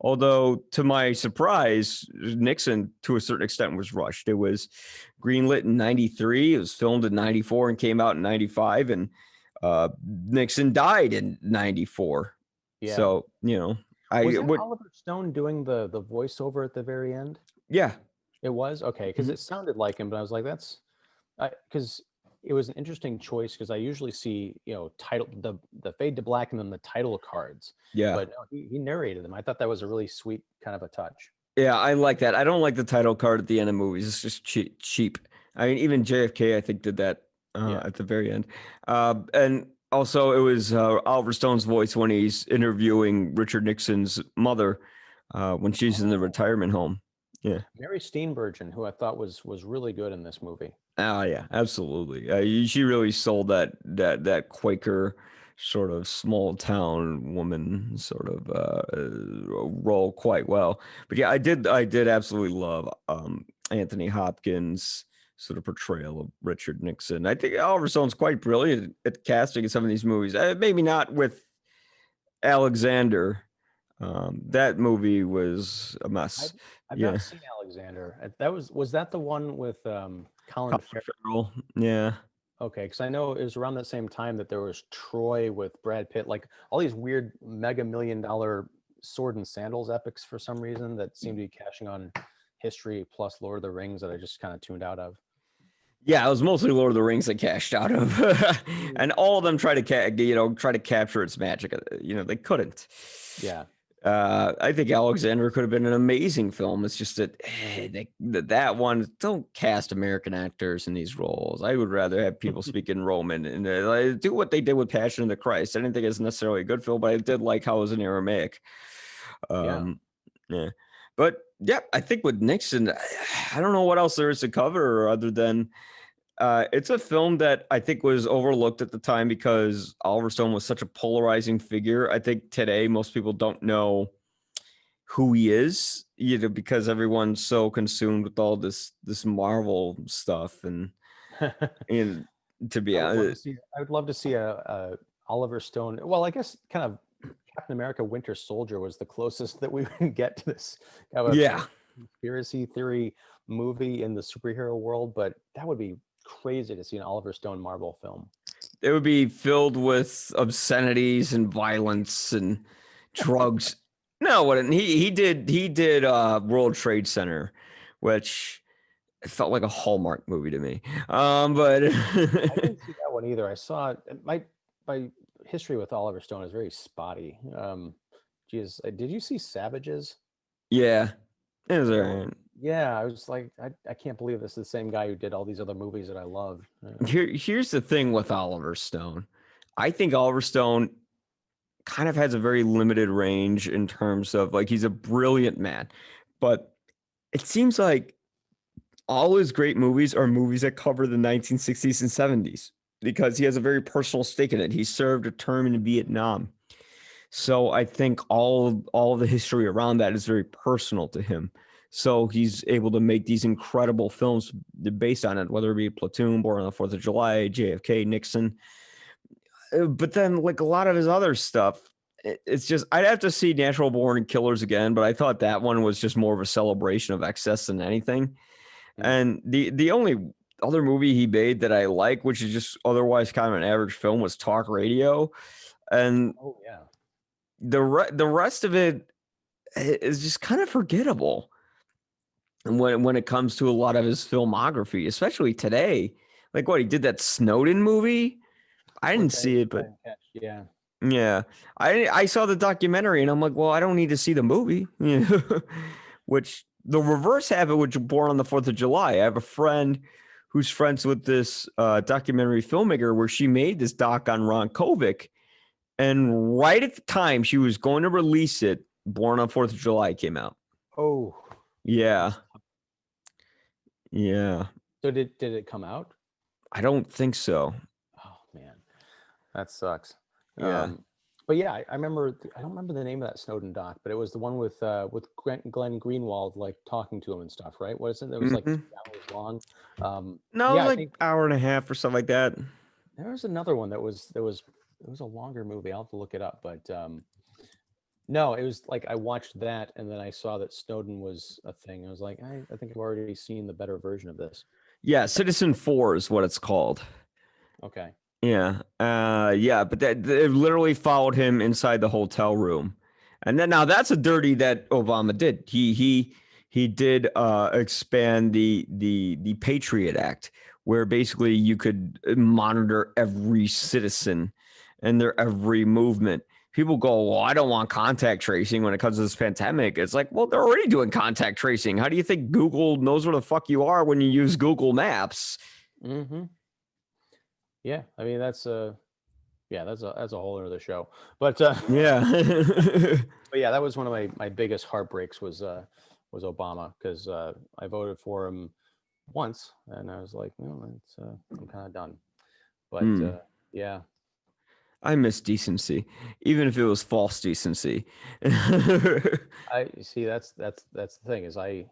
Although, to my surprise, Nixon, to a certain extent, was rushed. It was greenlit in 93. It was filmed in 94 and came out in 95. And Nixon died in 94. Yeah. So, was Oliver Stone doing the voiceover at the very end? Yeah. It was? Okay, because it sounded like him, but I was like, because it was an interesting choice, because I usually see, title the fade to black and then the title cards. Yeah. But no, he narrated them. I thought that was a really sweet kind of a touch. Yeah, I like that. I don't like the title card at the end of movies. It's just cheap. I mean, even JFK, I think, did that at the very end. And also, it was Oliver Stone's voice when he's interviewing Richard Nixon's mother when she's in the retirement home. Yeah, Mary Steenburgen, who I thought was really good in this movie. Oh yeah, absolutely. She really sold that Quaker sort of small town woman sort of role quite well. But yeah, I did absolutely love Anthony Hopkins' sort of portrayal of Richard Nixon. I think Oliver Stone's quite brilliant at casting in some of these movies. Maybe not with Alexander. That movie was a mess. I've not seen Alexander. Was that the one with Colin Farrell? Yeah. Okay, because I know it was around that same time that there was Troy with Brad Pitt, like all these weird mega $1 million sword and sandals epics for some reason that seem to be cashing on history plus Lord of the Rings that I just kind of tuned out of. Yeah, it was mostly Lord of the Rings that cashed out of, and all of them try to capture its magic. They couldn't. Yeah. I think Alexander could have been an amazing film. It's just that that one, don't cast American actors in these roles. I would rather have people speaking Roman and do what they did with Passion of the Christ. I didn't think it's necessarily a good film, but I did like how it was in Aramaic. Yeah. But yeah, I think with Nixon, I don't know what else there is to cover other than It's a film that I think was overlooked at the time because Oliver Stone was such a polarizing figure. I think today most people don't know who he is, because everyone's so consumed with all this Marvel stuff, and to be honest, I would love to see a Oliver Stone. Well, I guess kind of Captain America: Winter Soldier was the closest that we can get to this kind of yeah. conspiracy theory movie in the superhero world. But that would be crazy to see an Oliver Stone Marvel film. It would be filled with obscenities and violence and drugs. No, what he did World Trade Center, which it felt like a Hallmark movie to me. But I didn't see that one either. I saw it. My history with Oliver Stone is very spotty. Geez, did you see Savages? yeah, it was all right. Yeah, I was like, I can't believe this is the same guy who did all these other movies that I love. Here's the thing with Oliver Stone. I think Oliver Stone kind of has a very limited range in terms of, like, he's a brilliant man, but it seems like all his great movies are movies that cover the 1960s and 70s because he has a very personal stake in it. He served a term in Vietnam. So I think all the history around that is very personal to him. So he's able to make these incredible films based on it, whether it be Platoon, Born on the 4th of July, JFK, Nixon. But then, like, a lot of his other stuff, it's just, I'd have to see Natural Born Killers again, but I thought that one was just more of a celebration of excess than anything. And the only other movie he made that I like, which is just otherwise kind of an average film, was Talk Radio. And Oh yeah. the rest of it is just kind of forgettable. And when it comes to a lot of his filmography, especially today, like what he did, that Snowden movie, I didn't see it, but Yeah. yeah, I saw the documentary and I'm like, well, I don't need to see the movie. Which the reverse happened with Born on the 4th of July. I have a friend who's friends with this documentary filmmaker where she made this doc on Ron Kovic, and right at the time she was going to release it, Born on 4th of July came out. Oh. Yeah. Yeah. So did it come out? I don't think so. Oh man, that sucks. Yeah. But yeah, I remember. I don't remember the name of that Snowden doc, but it was the one with Glenn Greenwald, like talking to him and stuff, right? What is it? That was like 2 hours long. No, yeah, like hour and a half or something like that. there was another one that was it was a longer movie. I'll have to look it up, but no, it was like I watched that and then I saw that Snowden was a thing. I was like, I think I've already seen the better version of this. Yeah, Citizen 4 is what it's called. Okay. Yeah. Yeah, but that it literally followed him inside the hotel room. And then now that's a dirty that Obama did. He did expand the Patriot Act, where basically you could monitor every citizen and their every movement. People go, well, I don't want contact tracing when it comes to this pandemic. It's like, well, they're already doing contact tracing. How do you think Google knows where the fuck you are when you use Google Maps? Mm-hmm. Yeah, I mean that's a whole other show. But Yeah. but yeah, that was one of my biggest heartbreaks was Obama, because I voted for him once and I was like, no, it's I'm kind of done. But yeah. I miss decency, even if it was false decency. I see that's the thing is I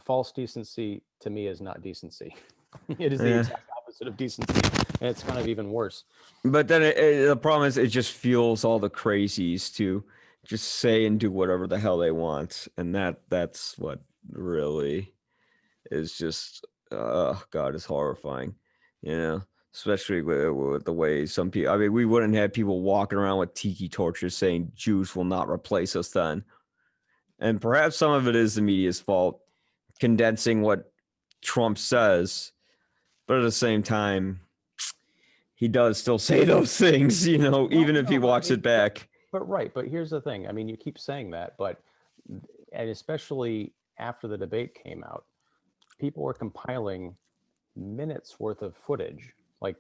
false decency to me is not decency. It is the exact opposite of decency, and it's kind of even worse. But then the problem is it just fuels all the crazies to just say and do whatever the hell they want, and that's what really is just God, is horrifying, especially with the way some people. I mean, we wouldn't have people walking around with tiki torches saying Jews will not replace us then, and perhaps some of it is the media's fault, condensing what Trump says, but at the same time, he does still say those things, even if he walks it back. But here's the thing. I mean, you keep saying that, and especially after the debate came out, people were compiling minutes worth of footage, like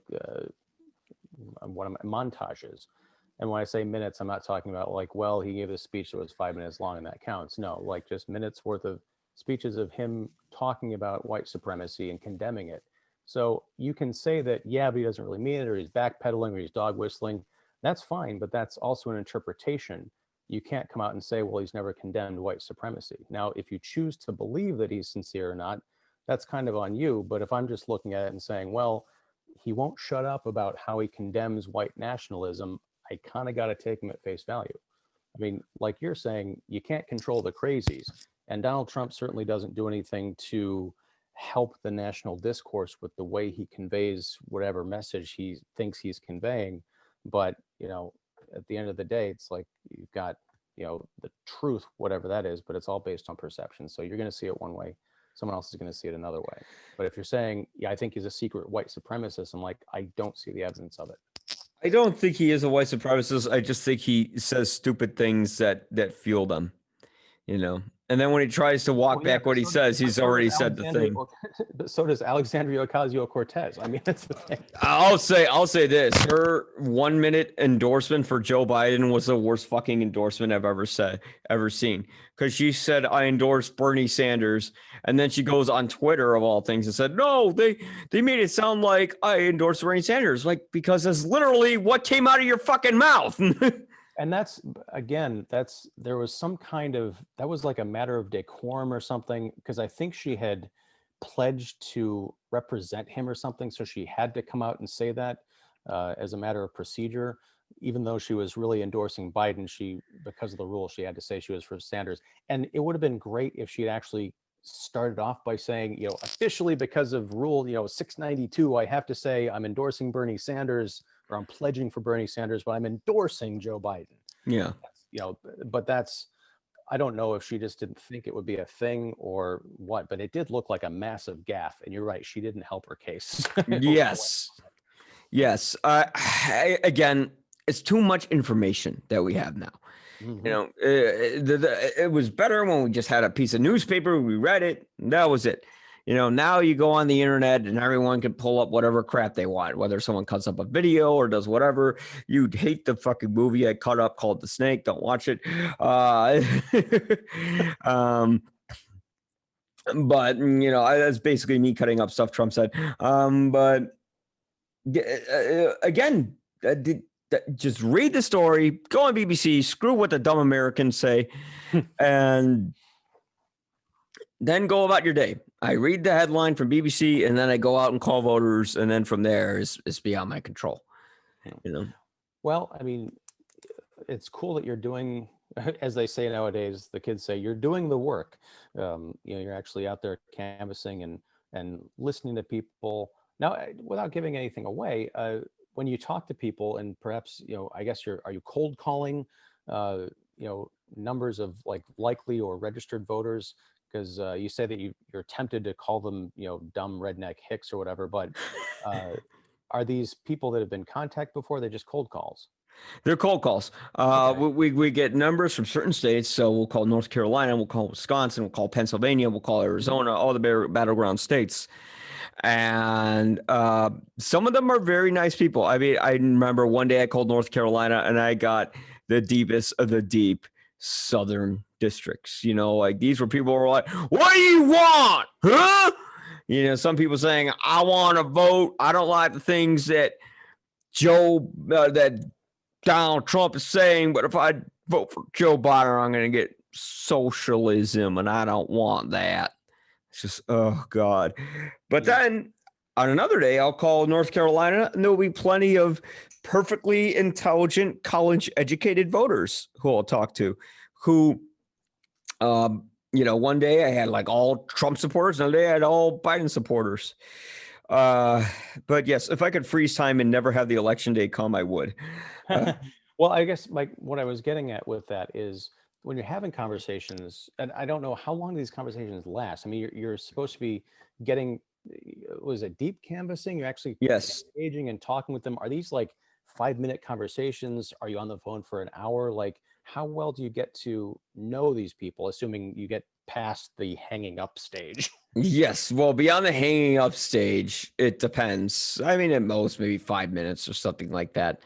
montages. And when I say minutes, I'm not talking about like, well, he gave a speech that was 5 minutes long and that counts. No, like just minutes worth of speeches of him talking about white supremacy and condemning it. So you can say that, yeah, but he doesn't really mean it, or he's backpedaling, or he's dog whistling. That's fine, but that's also an interpretation. You can't come out and say, well, he's never condemned white supremacy. Now, if you choose to believe that he's sincere or not, that's kind of on you. But if I'm just looking at it and saying, well, he won't shut up about how he condemns white nationalism, I kind of got to take him at face value. I mean, like you're saying, you can't control the crazies. And Donald Trump certainly doesn't do anything to help the national discourse with the way he conveys whatever message he thinks he's conveying. But, at the end of the day, it's like you've got, the truth, whatever that is, but it's all based on perception. So you're going to see it one way. Someone else is going to see it another way. But if you're saying, yeah, I think he's a secret white supremacist, I'm like, I don't see the evidence of it. I don't think he is a white supremacist. I just think he says stupid things that fuel them, And then when he tries to walk back what he says, he's already said the thing. But so does Alexandria Ocasio-Cortez. I mean, that's the thing. I'll say this: her 1 minute endorsement for Joe Biden was the worst fucking endorsement I've ever seen. Because she said, "I endorse Bernie Sanders," and then she goes on Twitter of all things and said, "No, they made it sound like I endorse Bernie Sanders," like, because that's literally what came out of your fucking mouth. And there was some kind of, that was like a matter of decorum or something, because I think she had pledged to represent him or something. So she had to come out and say that as a matter of procedure, even though she was really endorsing Biden, because of the rule, she had to say she was for Sanders. And it would have been great if she had actually started off by saying, officially because of rule, 692, I have to say I'm endorsing Bernie Sanders, or I'm pledging for Bernie Sanders, but I'm endorsing Joe Biden. Yeah. But I don't know if she just didn't think it would be a thing or what, but it did look like a massive gaffe. And you're right, she didn't help her case. Yes. Again, it's too much information that we have now. Mm-hmm. It was better when we just had a piece of newspaper, we read it, and that was it. Now you go on the internet and everyone can pull up whatever crap they want, whether someone cuts up a video or does whatever. You'd hate the fucking movie I cut up called The Snake. Don't watch it. But, that's basically me cutting up stuff Trump said. But again, just read the story, go on BBC, screw what the dumb Americans say, and then go about your day. I read the headline from BBC, and then I go out and call voters, and then from there it's beyond my control. Well, I mean, it's cool that you're doing, as they say nowadays, the kids say, you're doing the work. You're actually out there canvassing and listening to people. Now, without giving anything away, when you talk to people, and perhaps, I guess are you cold calling, numbers of likely or registered voters? Because you say that you're tempted to call them, dumb redneck hicks or whatever, but are these people that have been contacted before? They're just cold calls. They're cold calls. Okay. We get numbers from certain states. So we'll call North Carolina, we'll call Wisconsin, we'll call Pennsylvania, we'll call Arizona, all the battleground states. And some of them are very nice people. I mean, I remember one day I called North Carolina and I got the deepest of the deep southern districts. These were people who were like, what do you want? Huh? Some people saying, I want to vote. I don't like the things that that Donald Trump is saying, but if I vote for Joe Biden, I'm going to get socialism, and I don't want that. It's just, oh God. But then on another day, I'll call North Carolina, and there'll be plenty of perfectly intelligent, college-educated voters who I'll talk to, who, one day I had all Trump supporters, another day I had all Biden supporters. But yes, if I could freeze time and never have the election day come, I would. Well, I guess what I was getting at with that is when you're having conversations, and I don't know how long these conversations last. I mean, you're supposed to be getting, was it deep canvassing? You're actually engaging and talking with them. Are these 5-minute conversations? Are you on the phone for an hour? How well do you get to know these people, assuming you get past the hanging up stage? Yes. Well, beyond the hanging up stage, it depends. I mean, at most, maybe 5 minutes or something like that,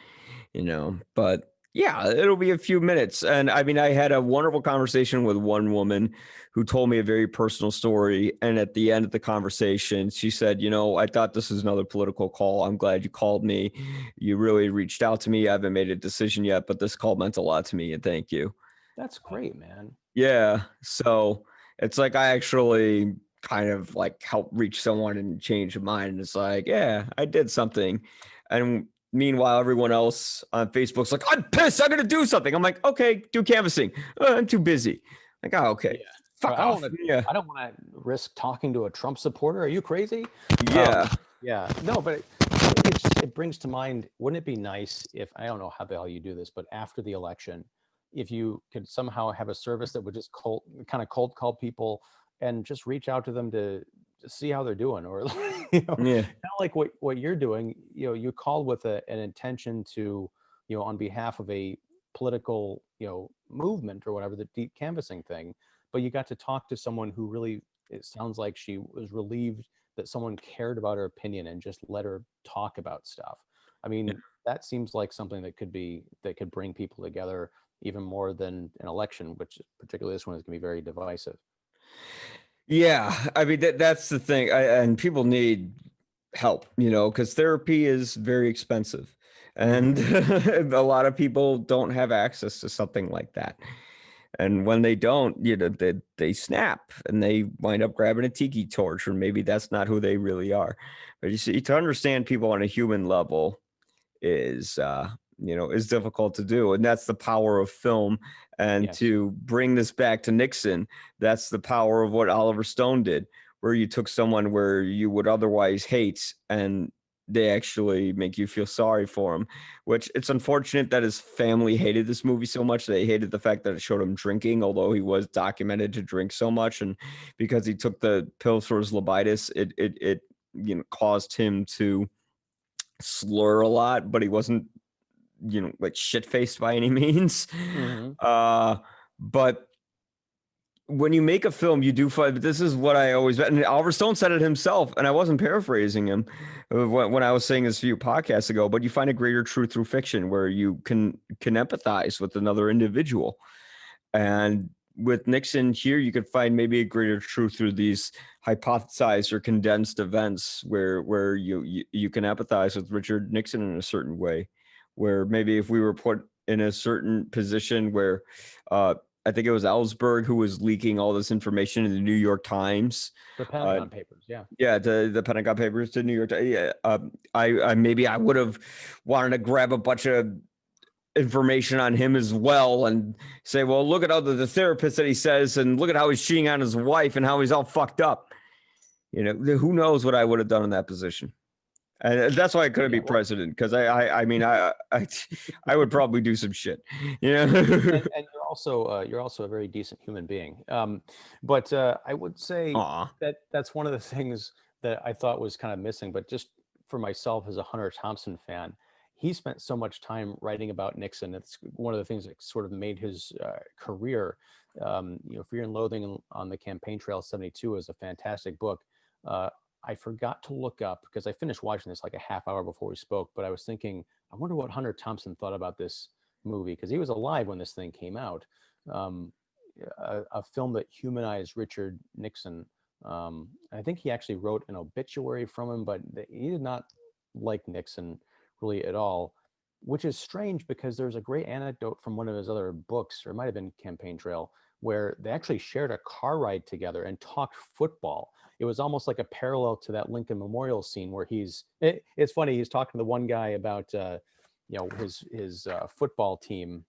but Yeah, it'll be a few minutes. And I mean, I had a wonderful conversation with one woman who told me a very personal story. And at the end of the conversation, she said, I thought this was another political call. I'm glad you called me. You really reached out to me. I haven't made a decision yet, but this call meant a lot to me. And thank you. That's great, man. Yeah. So it's like I actually kind of like help reach someone and change a mind. And it's like, yeah, I did something. And meanwhile, everyone else on Facebook's like, I'm pissed. I'm going to do something. I'm like, okay, do canvassing. I'm too busy. Like, oh, okay. Yeah. Fuck I off. don't I don't want to risk talking to a Trump supporter. Are you crazy? Yeah. Yeah. No, but it brings to mind, wouldn't it be nice if, I don't know how the hell you do this, but after the election, if you could somehow have a service that would just cold call people and just reach out to them to see how they're doing, or Yeah. kind of like what you're doing. You called with an intention to, on behalf of a political, movement or whatever, the deep canvassing thing, but you got to talk to someone who really, it sounds like she was relieved that someone cared about her opinion and just let her talk about stuff. I mean, that seems like something that could bring people together even more than an election, which particularly this one is going to be very divisive. Yeah. I mean, that's the thing. And people need help, because therapy is very expensive. And a lot of people don't have access to something like that. And when they don't, they snap and they wind up grabbing a tiki torch, or maybe that's not who they really are. But you see, to understand people on a human level is difficult to do. And that's the power of film. And Yes. to bring this back to Nixon, that's the power of what Oliver Stone did, where you took someone where you would otherwise hate and they actually make you feel sorry for him, which it's unfortunate that his family hated this movie so much. They hated the fact that it showed him drinking, although he was documented to drink so much. And because he took the pills for his libitis, it caused him to slur a lot, but he wasn't, like shit-faced by any means. But when you make a film, you do find, this is what I always, and Oliver Stone said it himself, and I wasn't paraphrasing him when I was saying this a few podcasts ago, but you find a greater truth through fiction where you can empathize with another individual. And with Nixon here, you could find maybe a greater truth through these hypothesized or condensed events where you can empathize with Richard Nixon in a certain way, where maybe if we were put in a certain position where I think it was Ellsberg who was leaking all this information in the New York Times. The Pentagon Papers, yeah. Yeah, the Pentagon Papers to New York Times. Yeah, I maybe I would have wanted to grab a bunch of information on him as well and say, well, look at all the therapists that he says, and look at how he's cheating on his wife and how he's all fucked up. Who knows what I would have done in that position. And that's why I couldn't be president, because I mean I would probably do some shit, And you're also a very decent human being. But I would say that's one of the things that I thought was kind of missing. But just for myself as a Hunter Thompson fan, he spent so much time writing about Nixon. It's one of the things that sort of made his career. Fear and Loathing on the Campaign Trail '72 is a fantastic book. I forgot to look up, because I finished watching this like a half hour before we spoke, but I was thinking, I wonder what Hunter Thompson thought about this movie, because he was alive when this thing came out. A film that humanized Richard Nixon. I think he actually wrote an obituary from him, but he did not like Nixon really at all, which is strange, because there's a great anecdote from one of his other books, or it might have been Campaign Trail, where they actually shared a car ride together and talked football. It was almost like a parallel to that Lincoln Memorial scene where it's funny, he's talking to the one guy about his football team.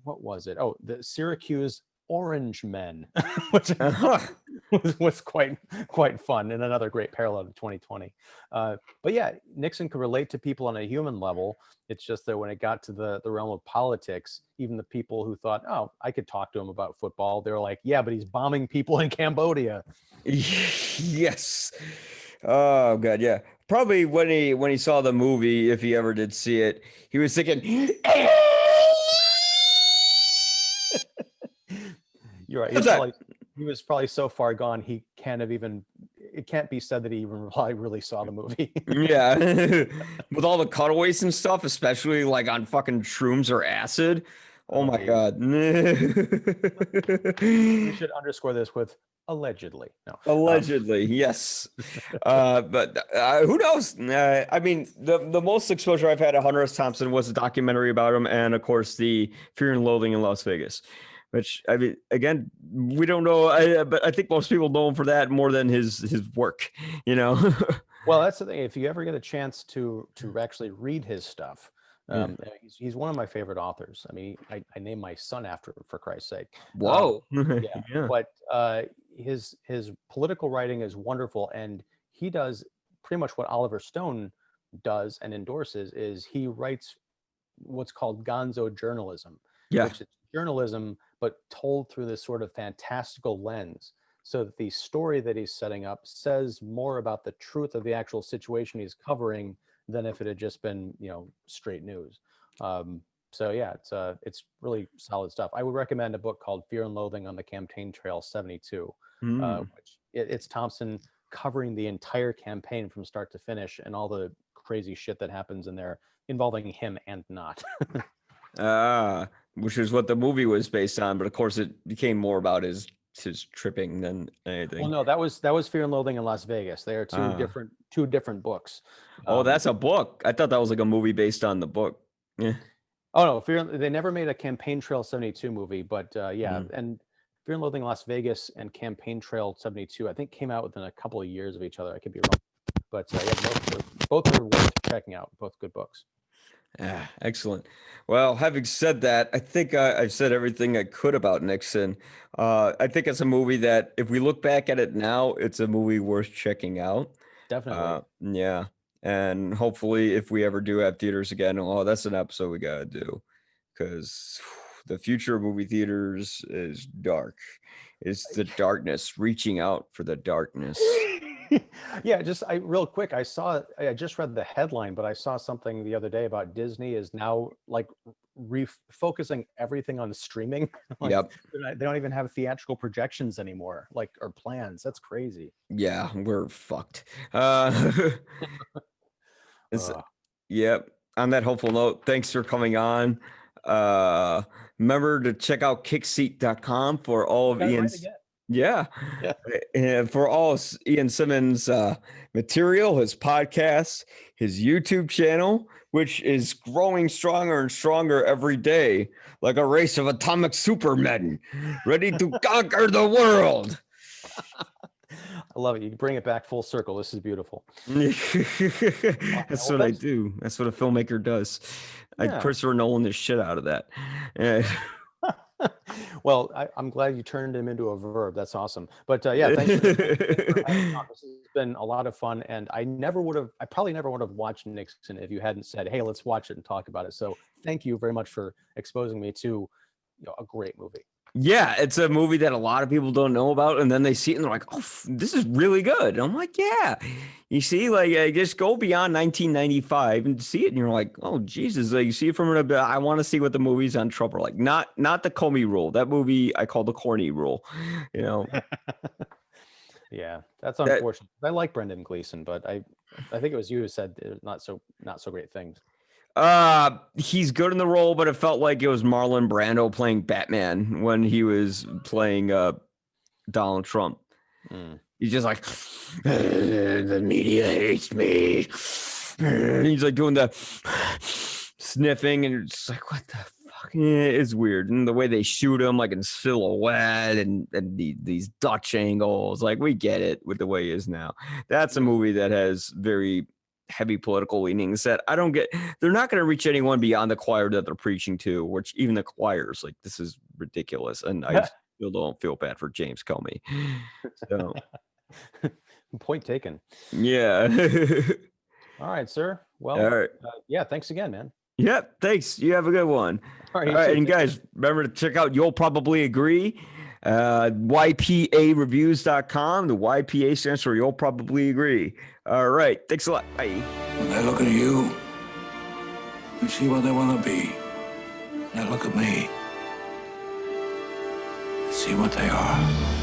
What was it? Oh, the Syracuse Orange Men, which was quite fun, and another great parallel to 2020. But yeah, Nixon could relate to people on a human level. It's just that when it got to the realm of politics, even the people who thought, oh, I could talk to him about football, they were like, yeah, but he's bombing people in Cambodia. Yes. Oh god, yeah. Probably when he saw the movie, if he ever did see it, he was thinking, You're right. He was probably so far gone he can't have even it can't be said that he even really saw the movie. Yeah. With all the cutaways and stuff, especially like on fucking shrooms or acid. Oh my God. We should underscore this with allegedly. No. Allegedly, yes. But who knows? I mean, the most exposure I've had to Hunter S. Thompson was a documentary about him, and of course, the Fear and Loathing in Las Vegas. Which, I mean, again, we don't know, but I think most people know him for that more than his work. You know. Well, that's the thing. If you ever get a chance to actually read his stuff, he's one of my favorite authors. I mean, I named my son after him, for Christ's sake. Whoa. Yeah. But his political writing is wonderful, and he does pretty much what Oliver Stone does and endorses. Is he writes what's called gonzo journalism, which is journalism but told through this sort of fantastical lens, so that the story that he's setting up says more about the truth of the actual situation he's covering than if it had just been, straight news. So yeah, it's really solid stuff. I would recommend a book called Fear and Loathing on the Campaign Trail 72, which it's Thompson covering the entire campaign from start to finish and all the crazy shit that happens in there involving him and not. Which is what the movie was based on, but of course it became more about his tripping than anything. Well, no, that was Fear and Loathing in Las Vegas. They are two different books. Oh, that's a book. I thought that was like a movie based on the book. Yeah. Oh no, they never made a Campaign Trail 72 movie, but and Fear and Loathing in Las Vegas and Campaign Trail 72, I think came out within a couple of years of each other. I could be wrong, but both are worth checking out. Both good books. Yeah, excellent. Well, having said that, I think I've said everything I could about Nixon. I think it's a movie that, if we look back at it now, it's a movie worth checking out. Definitely. Yeah. And hopefully, if we ever do have theaters again, that's an episode we got to do, because the future of movie theaters is dark. It's the darkness, reaching out for the darkness. Yeah, real quick, I just read the headline, but I saw something the other day about Disney is now like refocusing everything on streaming. Yep. They don't even have theatrical projections anymore, or plans. That's crazy. Yeah, we're fucked. Yep. On that hopeful note, thanks for coming on. Remember to check out kickseat.com for all of Ian's. Yeah. And for all Ian Simmons material, his podcast, his YouTube channel, which is growing stronger and stronger every day, like a race of atomic supermen ready to conquer the world. I love it. You bring it back full circle. This is beautiful. That's what I do. That's what a filmmaker does. Yeah. Christopher Nolan the shit out of that. Well, I'm glad you turned him into a verb. That's awesome. But yeah, thanks for having me on. This has been a lot of fun, and I probably never would have watched Nixon if you hadn't said, "Hey, let's watch it and talk about it." So thank you very much for exposing me to a great movie. Yeah, it's a movie that a lot of people don't know about, and then they see it and they're like, "Oh, this is really good." And I'm like, "Yeah." You see, just go beyond 1995 and see it, and you're like, "Oh, Jesus!" Like, you see it from I want to see what the movies on Trump are like. Not the Comey Rule. That movie I call the corny rule. Yeah, that's unfortunate. I like Brendan Gleeson, but I think it was you who said not so great things. He's good in the role, but it felt like it was Marlon Brando playing Batman when he was playing Donald Trump. He's just like, the media hates me. He's like doing the sniffing, and it's like, what the fuck? It's weird. And the way they shoot him, like in silhouette, and these Dutch angles, like, we get it with the way he is now. That's a movie that has very heavy political leanings that I don't get. They're not going to reach anyone beyond the choir that they're preaching to, which even the choir's like, this is ridiculous. And I still don't feel bad for James Comey. So point taken. Yeah. All right, sir. Well, all right. Yeah, thanks again, man. Yep. Thanks. You have a good one. All right. And guys, remember to check out You'll Probably Agree, YPAreviews.com. The YPA stands for You'll Probably Agree. All right. Thanks a lot. Bye. When they look at you, they see what they want to be. They look at me, see what they are.